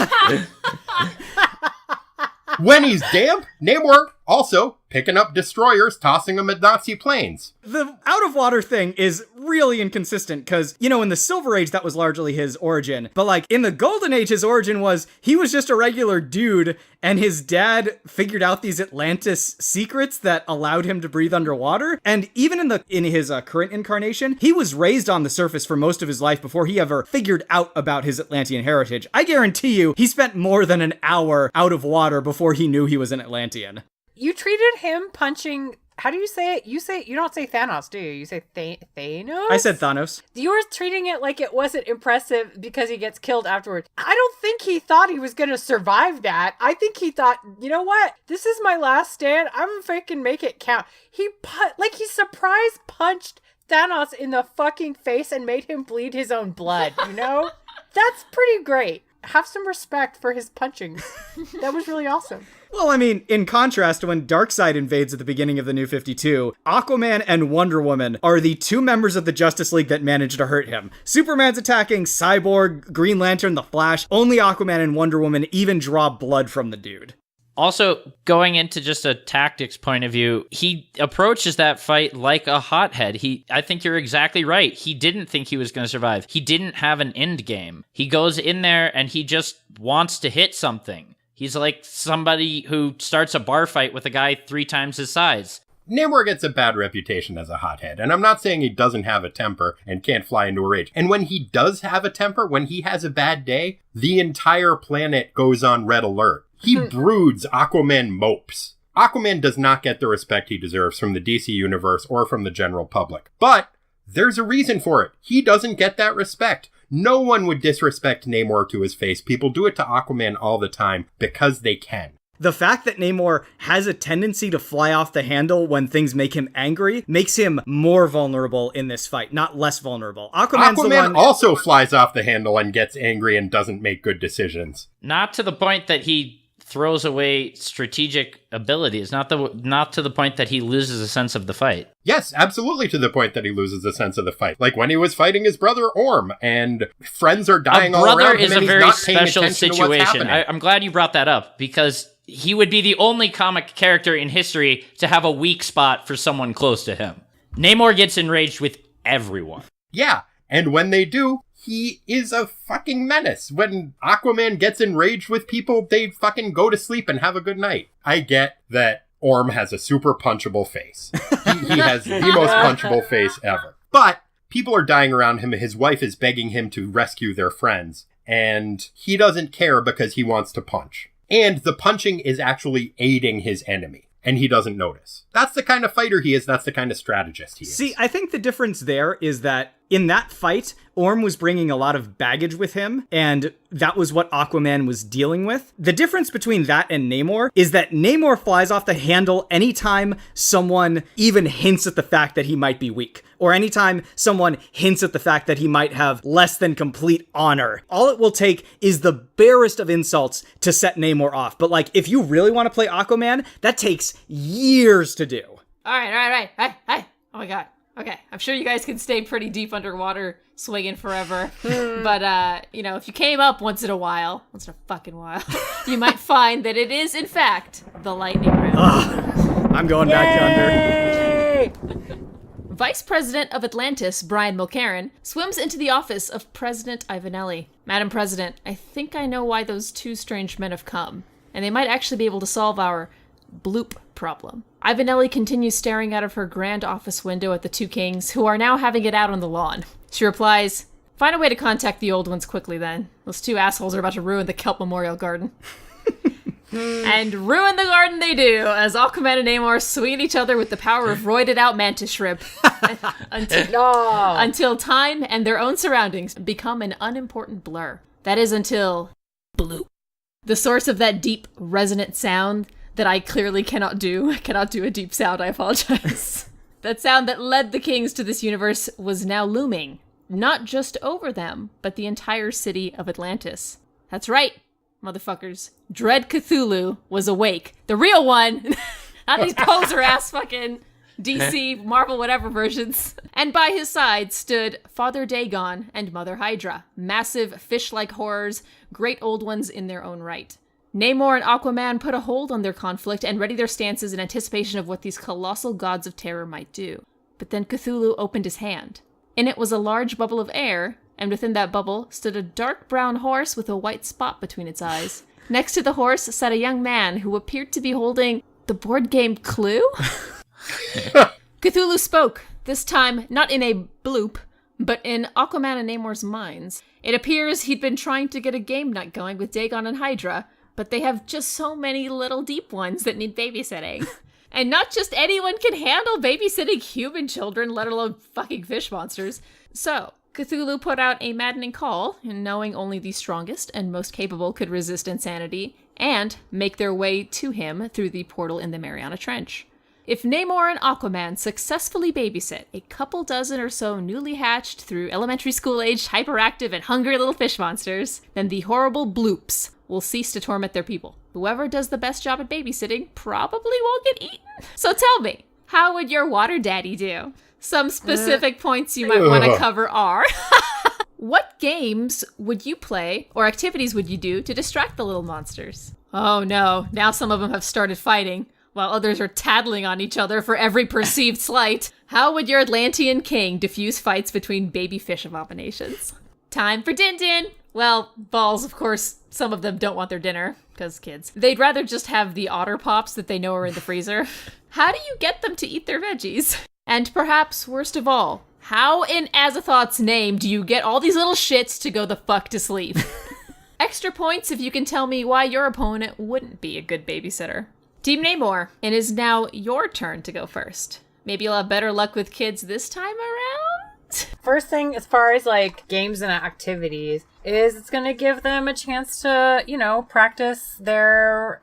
When he's damp, Namor Also, picking up destroyers, tossing them at Nazi planes. The out-of-water thing is really inconsistent, because, in the Silver Age, that was largely his origin. But, in the Golden Age, his origin was, he was just a regular dude, and his dad figured out these Atlantis secrets that allowed him to breathe underwater. And even in his current incarnation, he was raised on the surface for most of his life before he ever figured out about his Atlantean heritage. I guarantee you, he spent more than an hour out of water before he knew he was an Atlantean. You treated him punching... How do you say it? You don't say Thanos, do you? You say Thanos? I said Thanos. You were treating it like it wasn't impressive because he gets killed afterwards. I don't think he thought he was going to survive that. I think he thought, you know what? This is my last stand. I'm going to freaking make it count. He surprise punched Thanos in the fucking face and made him bleed his own blood, That's pretty great. Have some respect for his punchings. That was really awesome. Well, in contrast, when Darkseid invades at the beginning of the New 52, Aquaman and Wonder Woman are the two members of the Justice League that manage to hurt him. Superman's attacking, Cyborg, Green Lantern, The Flash. Only Aquaman and Wonder Woman even draw blood from the dude. Also, going into just a tactics point of view, he approaches that fight like a hothead. I think you're exactly right. He didn't think he was going to survive. He didn't have an end game. He goes in there and he just wants to hit something. He's like somebody who starts a bar fight with a guy 3 times his size. Namor gets a bad reputation as a hothead, and I'm not saying he doesn't have a temper and can't fly into a rage. And when he does have a temper, when he has a bad day, the entire planet goes on red alert. He broods, Aquaman mopes. Aquaman does not get the respect he deserves from the DC universe or from the general public. But there's a reason for it. He doesn't get that respect. No one would disrespect Namor to his face. People do it to Aquaman all the time because they can. The fact that Namor has a tendency to fly off the handle when things make him angry makes him more vulnerable in this fight, not less vulnerable. Aquaman also flies off the handle and gets angry and doesn't make good decisions. Not to the point that he throws away strategic abilities, not to the point that he loses a sense of the fight. Yes, absolutely to the point that he loses a sense of the fight. Like when he was fighting his brother Orm, and friends are dying all around him, and he's not paying attention to what's happening. A brother is a very special situation. I'm glad you brought that up, because he would be the only comic character in history to have a weak spot for someone close to him. Namor gets enraged with everyone. Yeah, and when they do, he is a fucking menace. When Aquaman gets enraged with people, they fucking go to sleep and have a good night. I get that Orm has a super punchable face. He has the most punchable face ever. But people are dying around him. His wife is begging him to rescue their friends. And he doesn't care because he wants to punch. And the punching is actually aiding his enemy. And he doesn't notice. That's the kind of fighter he is. That's the kind of strategist he is. See, I think the difference there is that in that fight, Orm was bringing a lot of baggage with him, and that was what Aquaman was dealing with. The difference between that and Namor is that Namor flies off the handle anytime someone even hints at the fact that he might be weak, or anytime someone hints at the fact that he might have less than complete honor. All it will take is the barest of insults to set Namor off. But if you really want to play Aquaman, that takes years to do. All right. Hey. Oh my God. Okay, I'm sure you guys can stay pretty deep underwater, swinging forever. But, if you came up once in a fucking while, you might find that it is, in fact, the lightning round. I'm going back to under. Vice President of Atlantis, Brian Mulcairn, swims into the office of President Ivanelli. Madam President, I think I know why those 2 strange men have come, and they might actually be able to solve our BLOOP problem. Ivanelli continues staring out of her grand office window at the 2 kings, who are now having it out on the lawn. She replies, "Find a way to contact the old ones quickly then. Those 2 assholes are about to ruin the Kelp Memorial Garden." And ruin the garden they do, as Aquaman and Namor swing at each other with the power of roided out mantis shrimp. Until time and their own surroundings become an unimportant blur. That is until BLOOP. The source of that deep, resonant sound that I clearly cannot do. I cannot do a deep sound, I apologize. That sound that led the kings to this universe was now looming, not just over them, but the entire city of Atlantis. That's right, motherfuckers. Dread Cthulhu was awake. The real one! Not these poser-ass fucking DC, Marvel, whatever versions. And by his side stood Father Dagon and Mother Hydra, massive fish-like horrors, great old ones in their own right. Namor and Aquaman put a hold on their conflict and ready their stances in anticipation of what these colossal gods of terror might do. But then Cthulhu opened his hand. In it was a large bubble of air, and within that bubble stood a dark brown horse with a white spot between its eyes. Next to the horse sat a young man who appeared to be holding the board game Clue? Cthulhu spoke, this time not in a bloop, but in Aquaman and Namor's minds. It appears he'd been trying to get a game night going with Dagon and Hydra, but they have just so many little deep ones that need babysitting. And not just anyone can handle babysitting human children, let alone fucking fish monsters. So, Cthulhu put out a maddening call, and knowing only the strongest and most capable could resist insanity, and make their way to him through the portal in the Mariana Trench. If Namor and Aquaman successfully babysit a couple dozen or so newly hatched through elementary school-aged, hyperactive, and hungry little fish monsters, then the horrible bloops will cease to torment their people. Whoever does the best job at babysitting probably won't get eaten. So tell me, how would your water daddy do? Some specific points you might want to cover are... What games would you play, or activities would you do to distract the little monsters? Oh no, now some of them have started fighting, while others are tattling on each other for every perceived slight. How would your Atlantean king diffuse fights between baby fish abominations? Time for Din Din! Well, balls, of course, some of them don't want their dinner, because kids. They'd rather just have the otter pops that they know are in the freezer. How do you get them to eat their veggies? And perhaps, worst of all, how in Azathoth's name do you get all these little shits to go the fuck to sleep? Extra points if you can tell me why your opponent wouldn't be a good babysitter. Team Namor, it is now your turn to go first. Maybe you'll have better luck with kids this time around? First thing, as far as like games and activities, is it's going to give them a chance to, practice their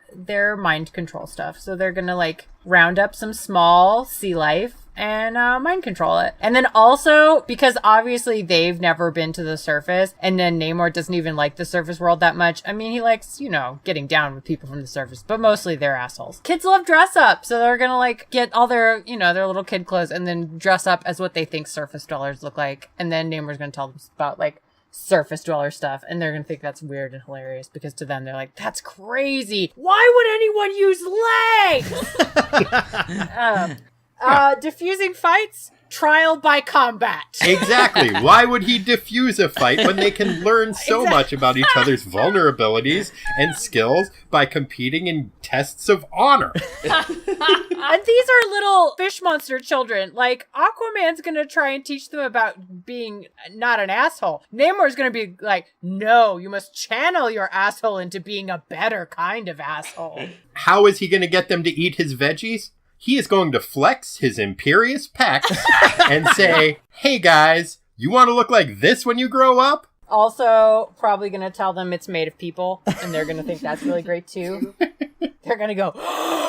mind control stuff. So they're going to like round up some small sea life and mind control it. And then also, because obviously they've never been to the surface, and then Namor doesn't even like the surface world that much. I mean, he likes, getting down with people from the surface, but mostly they're assholes. Kids love dress up, so they're gonna like get all their, their little kid clothes and then dress up as what they think surface dwellers look like. And then Namor's gonna tell them about like surface dweller stuff, and they're gonna think that's weird and hilarious, because to them they're like, that's crazy. Why would anyone use legs? Diffusing fights, trial by combat. Exactly. Why would he diffuse a fight when they can learn so much about each other's vulnerabilities and skills by competing in tests of honor? And these are little fish monster children. Like, Aquaman's gonna try and teach them about being not an asshole. Namor's gonna be like, no, you must channel your asshole into being a better kind of asshole. How is he gonna get them to eat his veggies? He is going to flex his imperious pecs and say, hey guys, you want to look like this when you grow up? Also, probably going to tell them it's made of people, and they're going to think that's really great too. They're going to go,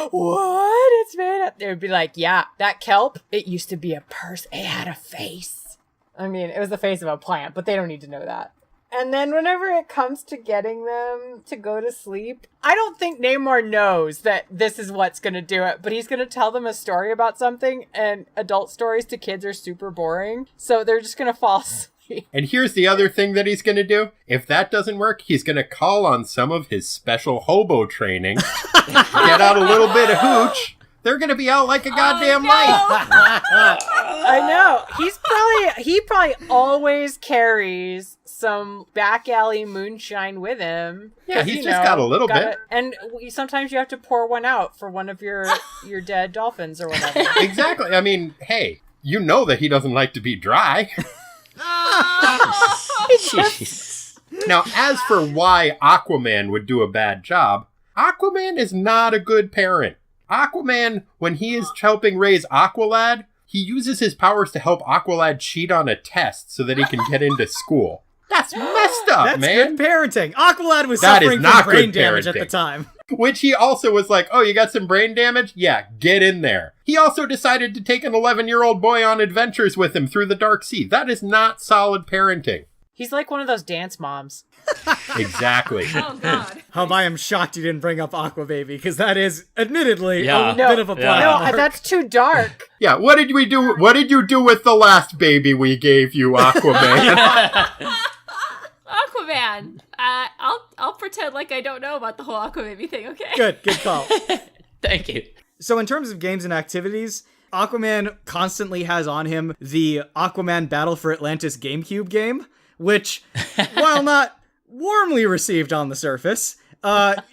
what? It's made of... They'd be like, yeah, that kelp, it used to be a person. It had a face. I mean, it was the face of a plant, but they don't need to know that. And then whenever it comes to getting them to go to sleep, I don't think Namor knows that this is what's going to do it, but he's going to tell them a story about something, and adult stories to kids are super boring, so they're just going to fall asleep. And here's the other thing that he's going to do. If that doesn't work, he's going to call on some of his special hobo training, get out a little bit of hooch. They're going to be out like a goddamn light. I know. He probably always carries some back alley moonshine with him. Yeah, he's just got a little bit. And sometimes you have to pour one out for one of your dead dolphins or whatever. Exactly. I mean, hey, you know that he doesn't like to be dry. Jeez. Now, as for why Aquaman would do a bad job, Aquaman is not a good parent. Aquaman, when he is helping raise Aqualad, he uses his powers to help Aqualad cheat on a test so that he can get into school. That's messed up, That's man. good parenting. Aqualad was That is suffering not from brain good damage at parenting. the time. Which he also was like, oh, you got some brain damage? Yeah, get in there. He also decided to take an 11-year-old boy on adventures with him through the dark sea. That is not solid parenting. He's like one of those dance moms. Exactly. Oh, God. I am shocked you didn't bring up Aquababy, because that is, admittedly, Yeah. a bit of a black No, mark. that's too dark. Yeah, what did we do? What did you do with the last baby we gave you, Aquaman? Aquaman. I'll pretend like I don't know about the whole Aquaman thing, okay? Good call. Thank you. So in terms of games and activities, Aquaman constantly has on him the Aquaman Battle for Atlantis GameCube game, which, while not warmly received on the surface,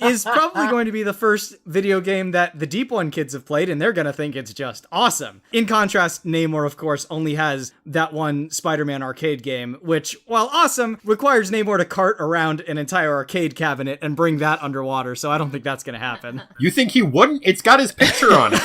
is probably going to be the first video game that the Deep One kids have played, and they're going to think it's just awesome. In contrast, Namor, of course, only has that one Spider-Man arcade game, which, while awesome, requires Namor to cart around an entire arcade cabinet and bring that underwater, so I don't think that's going to happen. You think he wouldn't? It's got his picture on it.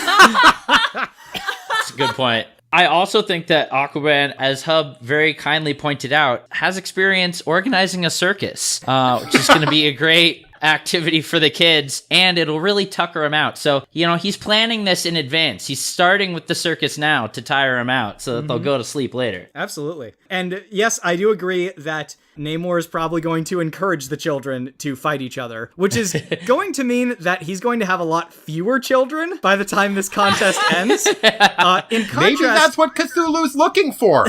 That's a good point. I also think that Aquaman, as Hub very kindly pointed out, has experience organizing a circus, which is going to be a great activity for the kids, and it'll really tucker him out. So, he's planning this in advance. He's starting with the circus now to tire him out so that they'll go to sleep later. Absolutely. And yes, I do agree that Namor is probably going to encourage the children to fight each other, which is going to mean that he's going to have a lot fewer children by the time this contest ends. In contrast, Maybe that's what Cthulhu's looking for.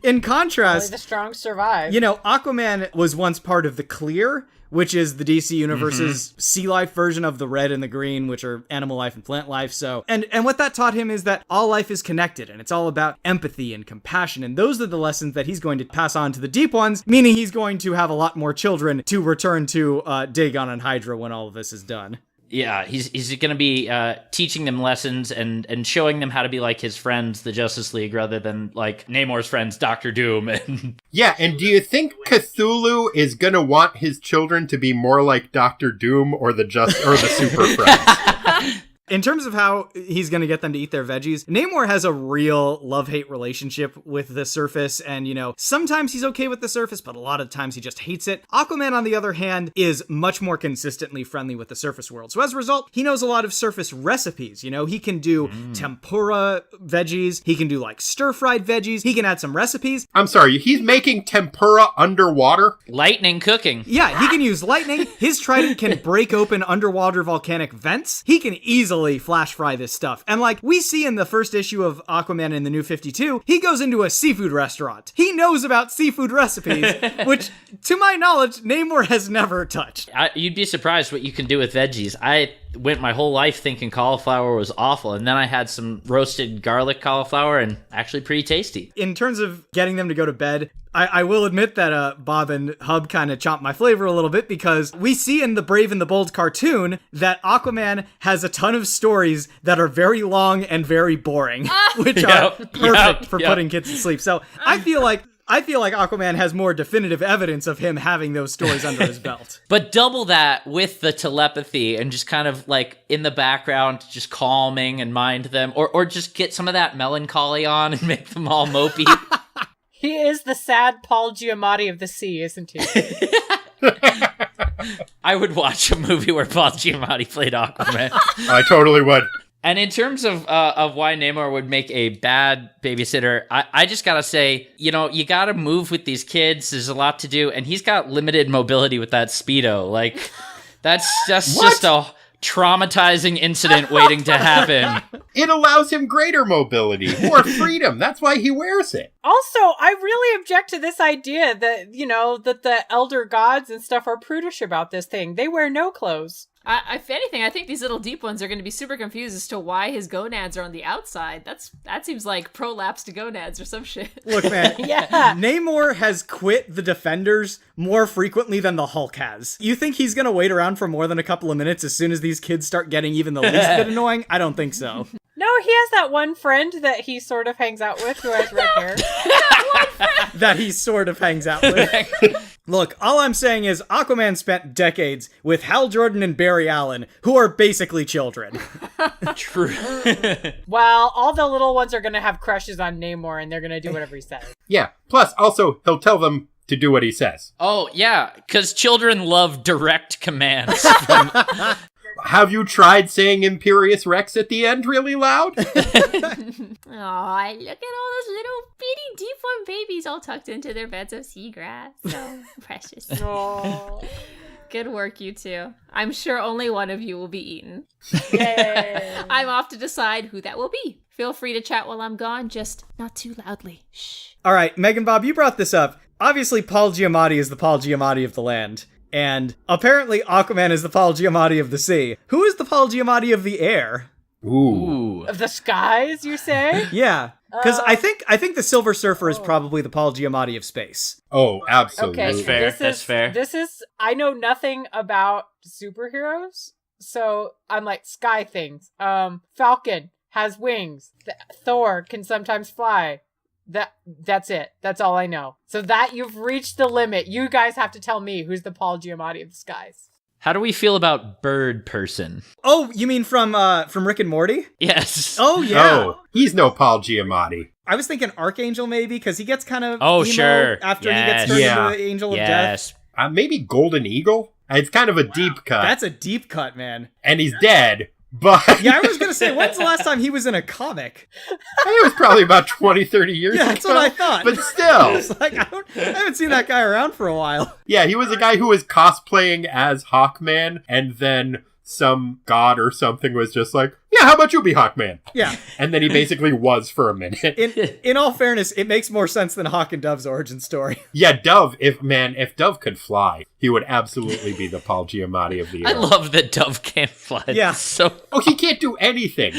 In contrast, Only the strong survive. Aquaman was once part of the Clear, which is the DC Universe's sea life version of the red and the green, which are animal life and plant life. So, and what that taught him is that all life is connected, and it's all about empathy and compassion. And those are the lessons that he's going to pass on to the Deep Ones, meaning he's going to have a lot more children to return to Dagon and Hydra when all of this is done. Yeah, he's going to be teaching them lessons and showing them how to be like his friends, the Justice League, rather than like Namor's friends, Doctor Doom. Yeah, and do you think Cthulhu is going to want his children to be more like Doctor Doom or the Super Friends? In terms of how he's going to get them to eat their veggies, Namor has a real love-hate relationship with the surface, and, sometimes he's okay with the surface, but a lot of times he just hates it. Aquaman, on the other hand, is much more consistently friendly with the surface world. So as a result, he knows a lot of surface recipes, He can do tempura veggies, he can do, stir-fried veggies, he can add some recipes. I'm sorry, he's making tempura underwater? Lightning cooking. Yeah, he can use lightning, his trident can break open underwater volcanic vents, he can easily flash fry this stuff. And we see in the first issue of Aquaman in the New 52, he goes into a seafood restaurant. He knows about seafood recipes, which, to my knowledge, Namor has never touched. You'd be surprised what you can do with veggies. I went my whole life thinking cauliflower was awful, and then I had some roasted garlic cauliflower, and actually pretty tasty. In terms of getting them to go to bed, I will admit that Bob and Hub kind of chomped my flavor a little bit, because we see in the Brave and the Bold cartoon that Aquaman has a ton of stories that are very long and very boring, which are perfect for putting kids to sleep. So I feel like Aquaman has more definitive evidence of him having those stories under his belt. But double that with the telepathy and just kind of in the background, just calming and mind them, or just get some of that melancholy on and make them all mopey. He is the sad Paul Giamatti of the sea, isn't he? I would watch a movie where Paul Giamatti played Aquaman. I totally would. And in terms of why Namor would make a bad babysitter, I just gotta say, you gotta move with these kids. There's a lot to do, and he's got limited mobility with that Speedo. That's just a traumatizing incident waiting to happen. It allows him greater mobility, more freedom. That's why he wears it. Also, I really object to this idea that, that the elder gods and stuff are prudish about this thing. They wear no clothes. If anything, I think these little deep ones are going to be super confused as to why his gonads are on the outside. That seems like prolapsed gonads or some shit. Look, man, Yeah. Namor has quit the Defenders more frequently than the Hulk has. You think he's going to wait around for more than a couple of minutes as soon as these kids start getting even the least bit annoying? I don't think so. No, he has that one friend that he sort of hangs out with who has red hair. That he sort of hangs out with. Look, all I'm saying is Aquaman spent decades with Hal Jordan and Barry Allen, who are basically children. True. Well, all the little ones are going to have crushes on Namor, and they're going to do whatever he says. Yeah, plus also he'll tell them to do what he says. Oh, yeah, because children love direct commands. Have you tried saying Imperious Rex at the end really loud? Aw, look at all those little bitty deep one babies all tucked into their beds of seagrass. So precious. Oh. Good work, you two. I'm sure only one of you will be eaten. Yay. I'm off to decide who that will be. Feel free to chat while I'm gone, just not too loudly. Shh. All right, Megan Bob, you brought this up. obviously Paul Giamatti is the Paul Giamatti of the land. And apparently Aquaman is the Paul Giamatti of the sea. Who is the Paul Giamatti of the air? Ooh. Of the skies, you say? Yeah. Because I think the Silver Surfer is probably the Paul Giamatti of space. Oh, absolutely. Okay, That's fair. That's fair. This is, I know nothing about superheroes, so I'm like, sky things. Falcon has wings. Thor can sometimes fly. That's it. That's all I know. So that you've reached the limit. You guys have to tell me who's the Paul Giamatti of the skies. How do we feel about Bird Person? Oh, you mean from Rick and Morty? Yes. Oh, yeah. No, he's no Paul Giamatti. I was thinking Archangel maybe, because he gets kind of Oh, emo sure. after he Yes. gets turned Yeah. into the Angel of Death. Yes. Maybe Golden Eagle? It's kind of a deep cut. That's a deep cut, man. And he's dead, but Yeah, I was going to say, when's the last time he was in a comic? it was probably about 20, 30 years Yeah, ago. that's what I thought. But still. It's like, I haven't seen that guy around for a while. Yeah, he was a guy who was cosplaying as Hawkman, and then some god or something was just like, yeah, how about you be Hawkman? Yeah. And then he basically was for a minute. In all fairness, it makes more sense than Hawk and Dove's origin story. Yeah, Dove, if Dove could fly, he would absolutely be the Paul Giamatti of the I era. love that Dove can't fly. Yeah. So Oh, he can't do anything.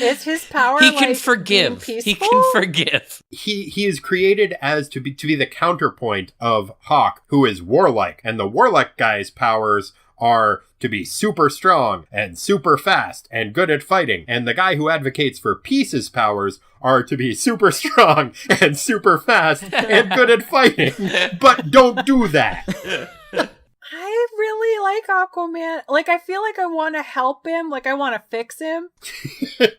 Is his power he like can forgive. being He peaceful? can forgive. He is created as to be the counterpoint of Hawk, who is warlike, and the warlike guy's powers are to be super strong and super fast and good at fighting, and the guy who advocates for peace's powers are to be super strong and super fast and good at fighting, but don't do that. I really like Aquaman. Like, I feel like I want to help him. Like, I want to fix him.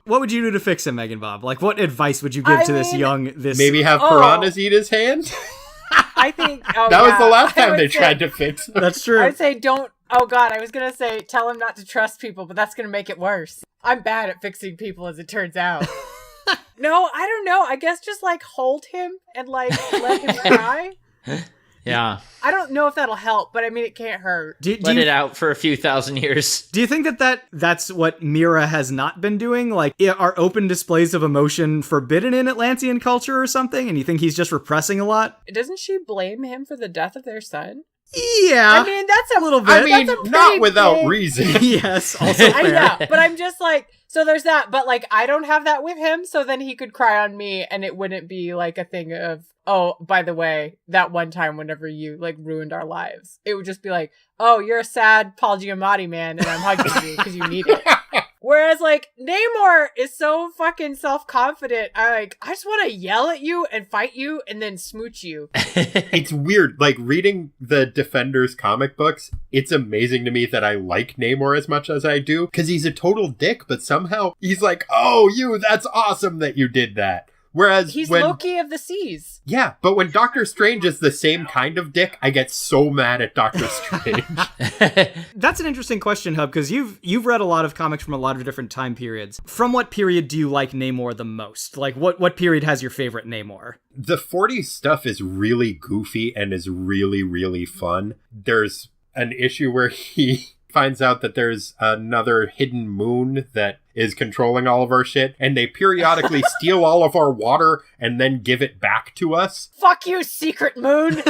What would you do to fix him, Megan Bob? Like, what advice would you give to this mean, young... Maybe have piranhas eat his hand? I think... Oh, That was yeah. the last I time would they say- tried to fix him. That's true. I would say don't... Oh, God, I was going to say tell him not to trust people, but that's going to make it worse. I'm bad at fixing people, as it turns out. No, I don't know. I guess just, like, hold him and, like, let him cry. Yeah. I don't know if that'll help, but I mean, it can't hurt. Do Let you, it out for a few thousand years. do you think that's what Mira has not been doing? Like, are open displays of emotion forbidden in Atlantean culture or something? And you think he's just repressing a lot? Doesn't she blame him for the death of their son? Yeah. I mean, that's a little bit. I mean, that's a pretty not without big- reason. Yes, also I fair. know, but I'm just like, so there's that, but like, I don't have that with him, so then he could cry on me, and it wouldn't be like a thing of, oh, by the way, that one time whenever you like ruined our lives. It would just be like, oh, you're a sad Paul Giamatti man, and I'm hugging you because you need it. Whereas like Namor is so fucking self-confident. I just want to yell at you and fight you and then smooch you. It's weird. Like, reading the Defenders comic books, it's amazing to me that I like Namor as much as I do, because he's a total dick, but somehow he's like, oh, that's awesome that you did that. Whereas He's when... Loki of the seas. Yeah, but when Doctor Strange is the same kind of dick, I get so mad at Doctor Strange. That's an interesting question, Hub, because you've read a lot of comics from a lot of different time periods. From what period do you like Namor the most? Like, what period has your favorite Namor? The 40s stuff is really goofy and is really, really fun. There's an issue where he finds out that there's another hidden moon that is controlling all of our shit, and they periodically steal all of our water and then give it back to us. Fuck you, secret moon.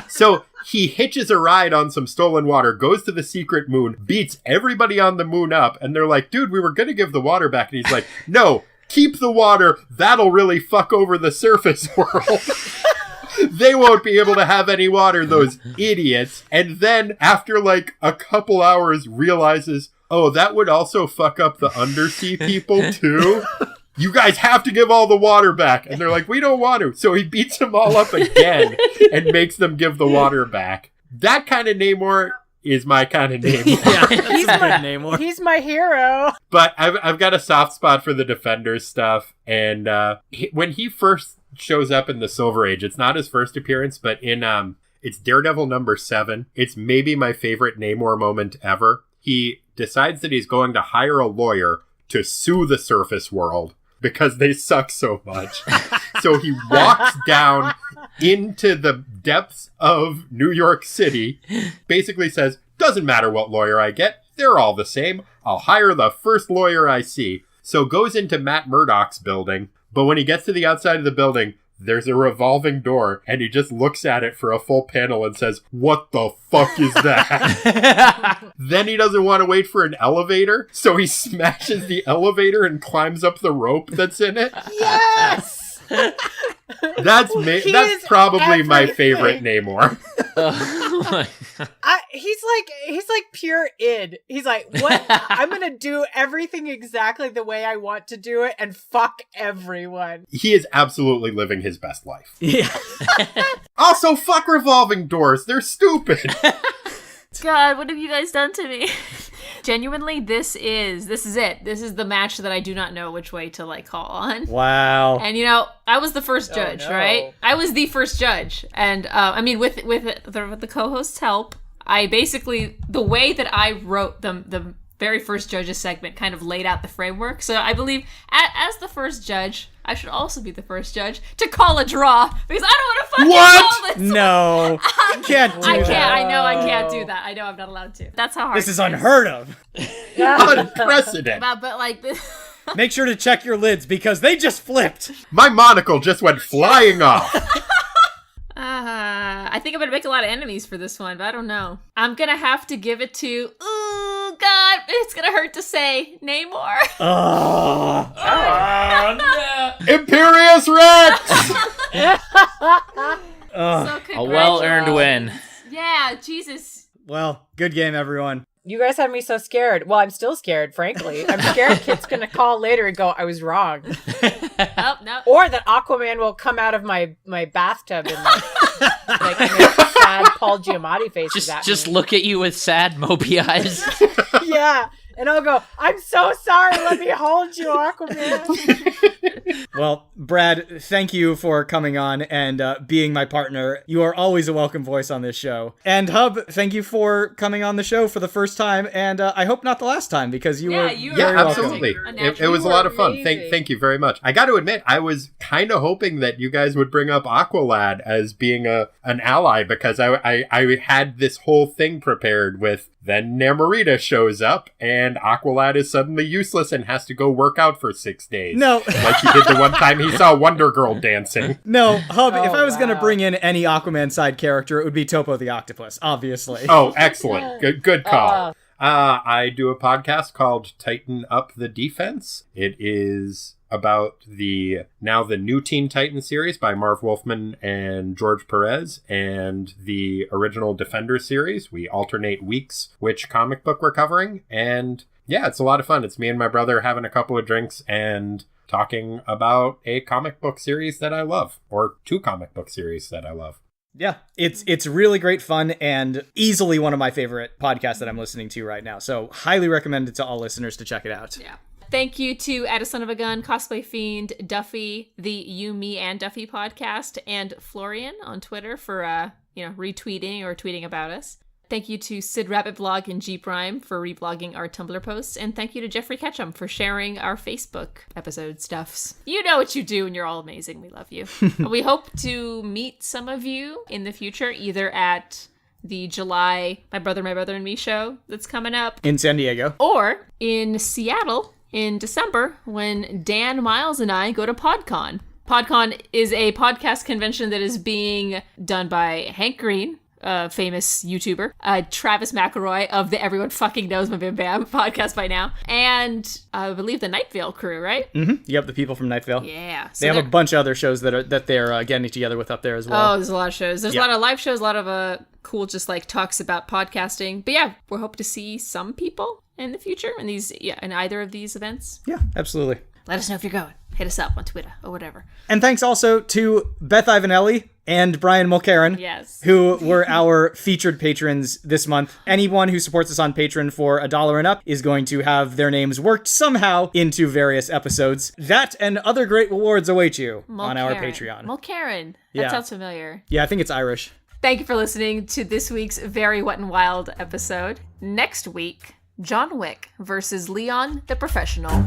So he hitches a ride on some stolen water, goes to the secret moon, beats everybody on the moon up, and they're like, dude, we were gonna give the water back. And he's like, no, keep the water. That'll really fuck over the surface world. They won't be able to have any water, those idiots. And then, after like a couple hours, realizes, oh, that would also fuck up the undersea people too? You guys have to give all the water back. And they're like, we don't want to. So he beats them all up again and makes them give the water back. That kind of Namor is my kind of Namor. Yeah, he's a good Namor. He's my hero. But I've got a soft spot for the Defenders stuff. And when he first shows up in the Silver Age, it's not his first appearance, but in it's Daredevil #7. It's maybe my favorite Namor moment ever. He decides that he's going to hire a lawyer to sue the surface world because they suck so much. So he walks down into the depths of New York City, basically says, doesn't matter what lawyer I get, they're all the same. I'll hire the first lawyer I see. So goes into Matt Murdock's building, but when he gets to the outside of the building, there's a revolving door, and he just looks at it for a full panel and says, "What the fuck is that?" Then he doesn't want to wait for an elevator, so he smashes the elevator and climbs up the rope that's in it. Yes! That's probably my favorite Namor. He's like pure id. He's like, what? I'm gonna do everything exactly the way I want to do it and fuck everyone. He is absolutely living his best life. Yeah. Also, fuck revolving doors. They're stupid. God, what have you guys done to me? Genuinely, this is it. This is the match that I do not know which way to like call on. Wow. And I was the first judge, right? I was the first judge, and I mean, with the co-host's help, I basically, the way that I wrote the very first judge's segment kind of laid out the framework. So I believe as the first judge, I should also be the first judge to call a draw because I don't want to fucking call this. No, you can't do that. I know I can't do that. I know I'm not allowed to. That's how hard This is unheard of. Unprecedented. But like this. Make sure to check your lids because they just flipped. My monocle just went flying off. I think I'm gonna make a lot of enemies for this one, but I don't know. I'm gonna have to give it to. Ooh, God, it's gonna hurt to say Namor. Oh, no. Imperious Rex! So A well-earned win. Yeah, Jesus. well, good game, everyone. You guys had me so scared. Well, I'm still scared, frankly. I'm scared Kit's gonna call later and go, I was wrong. Oh, no. Or that Aquaman will come out of my bathtub and like make sad Paul Giamatti faces at Just me. look at you with sad Moby eyes. Yeah. And I'll go, I'm so sorry, let me hold you, Aquaman. Well, Brad, thank you for coming on and being my partner. You are always a welcome voice on this show. And Hub, thank you for coming on the show for the first time, and I hope not the last time, because you were you very were welcome. Absolutely. amazing. It was a lot of fun. Amazing. Thank you very much. I got to admit, I was kind of hoping that you guys would bring up Aqualad as being an ally, because I had this whole thing prepared with then Namorita shows up and Aqualad is suddenly useless and has to go work out for 6 days. No. Like he did the one time he saw Wonder Girl dancing. No, Hub, if I was going to wow. bring in any Aquaman side character, it would be Topo the Octopus, obviously. Oh, excellent. Good call. I do a podcast called Tighten Up the Defense. It is about the new Teen Titans series by Marv Wolfman and George Perez and the original Defender series. We alternate weeks which comic book we're covering. And yeah, it's a lot of fun. It's me and my brother having a couple of drinks and talking about a comic book series that I love, or 2 comic book series that I love. Yeah, it's really great fun and easily one of my favorite podcasts that I'm listening to right now. So highly recommend it to all listeners to check it out. Yeah. Thank you to At a Son of a Gun, Cosplay Fiend, Duffy, the You, Me, and Duffy podcast, and Florian on Twitter for retweeting or tweeting about us. Thank you to Sid Rabbit Blog and G Prime for reblogging our Tumblr posts, and thank you to Jeffrey Ketchum for sharing our Facebook episode stuffs. You know what you do, and you're all amazing. We love you. We hope to meet some of you in the future, either at the July My Brother and Me show that's coming up, In San Diego. or in Seattle in December when Dan Miles and I go to PodCon. PodCon is a podcast convention that is being done by Hank Green, a famous YouTuber, Travis McElroy of the Everyone Fucking Knows My Bim Bam podcast by now, and I believe the Night Vale crew, right? Mm-hmm. Yep, the people from Night Vale. Yeah. They have a bunch of other shows that they're getting together with up there as well. Oh, there's a lot of shows. There's a lot of live shows, a lot of cool just like talks about podcasting. But yeah, we hope to see some people in the future in either of these events. Yeah, absolutely. Let us know if you're going. Hit us up on Twitter or whatever. And thanks also to Beth Ivanelli and Brian Mulcairn, Yes. who were our featured patrons this month. Anyone who supports us on Patreon for $1 and up is going to have their names worked somehow into various episodes. That and other great rewards await you on our Patreon. Mulcairn. That Yeah. sounds familiar. Yeah, I think it's Irish. Thank you for listening to this week's Very Wet and Wild episode. Next week, John Wick versus Leon the Professional.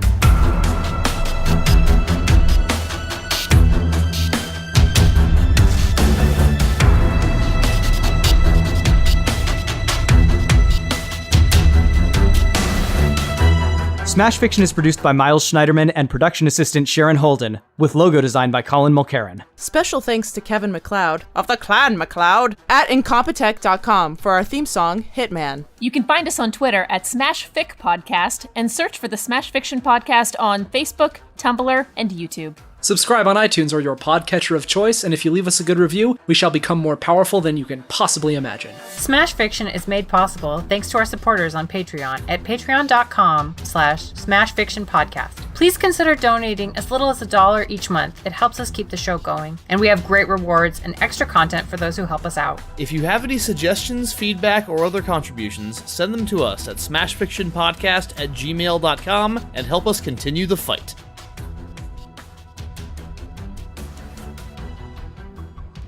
Smash Fiction is produced by Miles Schneiderman and production assistant Sharon Holden, with logo design by Colin Mulcairn. Special thanks to Kevin MacLeod of the Clan MacLeod at Incompetech.com for our theme song, Hitman. You can find us on Twitter at SmashFic Podcast and search for the Smash Fiction Podcast on Facebook, Tumblr, and YouTube. Subscribe on iTunes or your podcatcher of choice, and if you leave us a good review, we shall become more powerful than you can possibly imagine. Smash Fiction is made possible thanks to our supporters on Patreon at patreon.com/smashfictionpodcast. Please consider donating as little as $1 each month. It helps us keep the show going. And we have great rewards and extra content for those who help us out. If you have any suggestions, feedback, or other contributions, send them to us at smashfictionpodcast@gmail.com and help us continue the fight.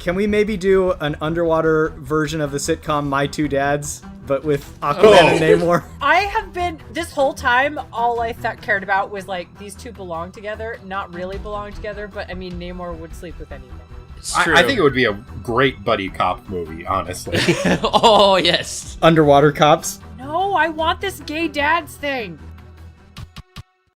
Can we maybe do an underwater version of the sitcom My Two Dads, but with Aquaman and Namor? I have been, this whole time, all I cared about was like, these two belong together, not really belong together, but I mean, Namor would sleep with anyone. It's true. I think it would be a great buddy cop movie, honestly. Oh, yes. Underwater cops? No, I want this gay dads thing.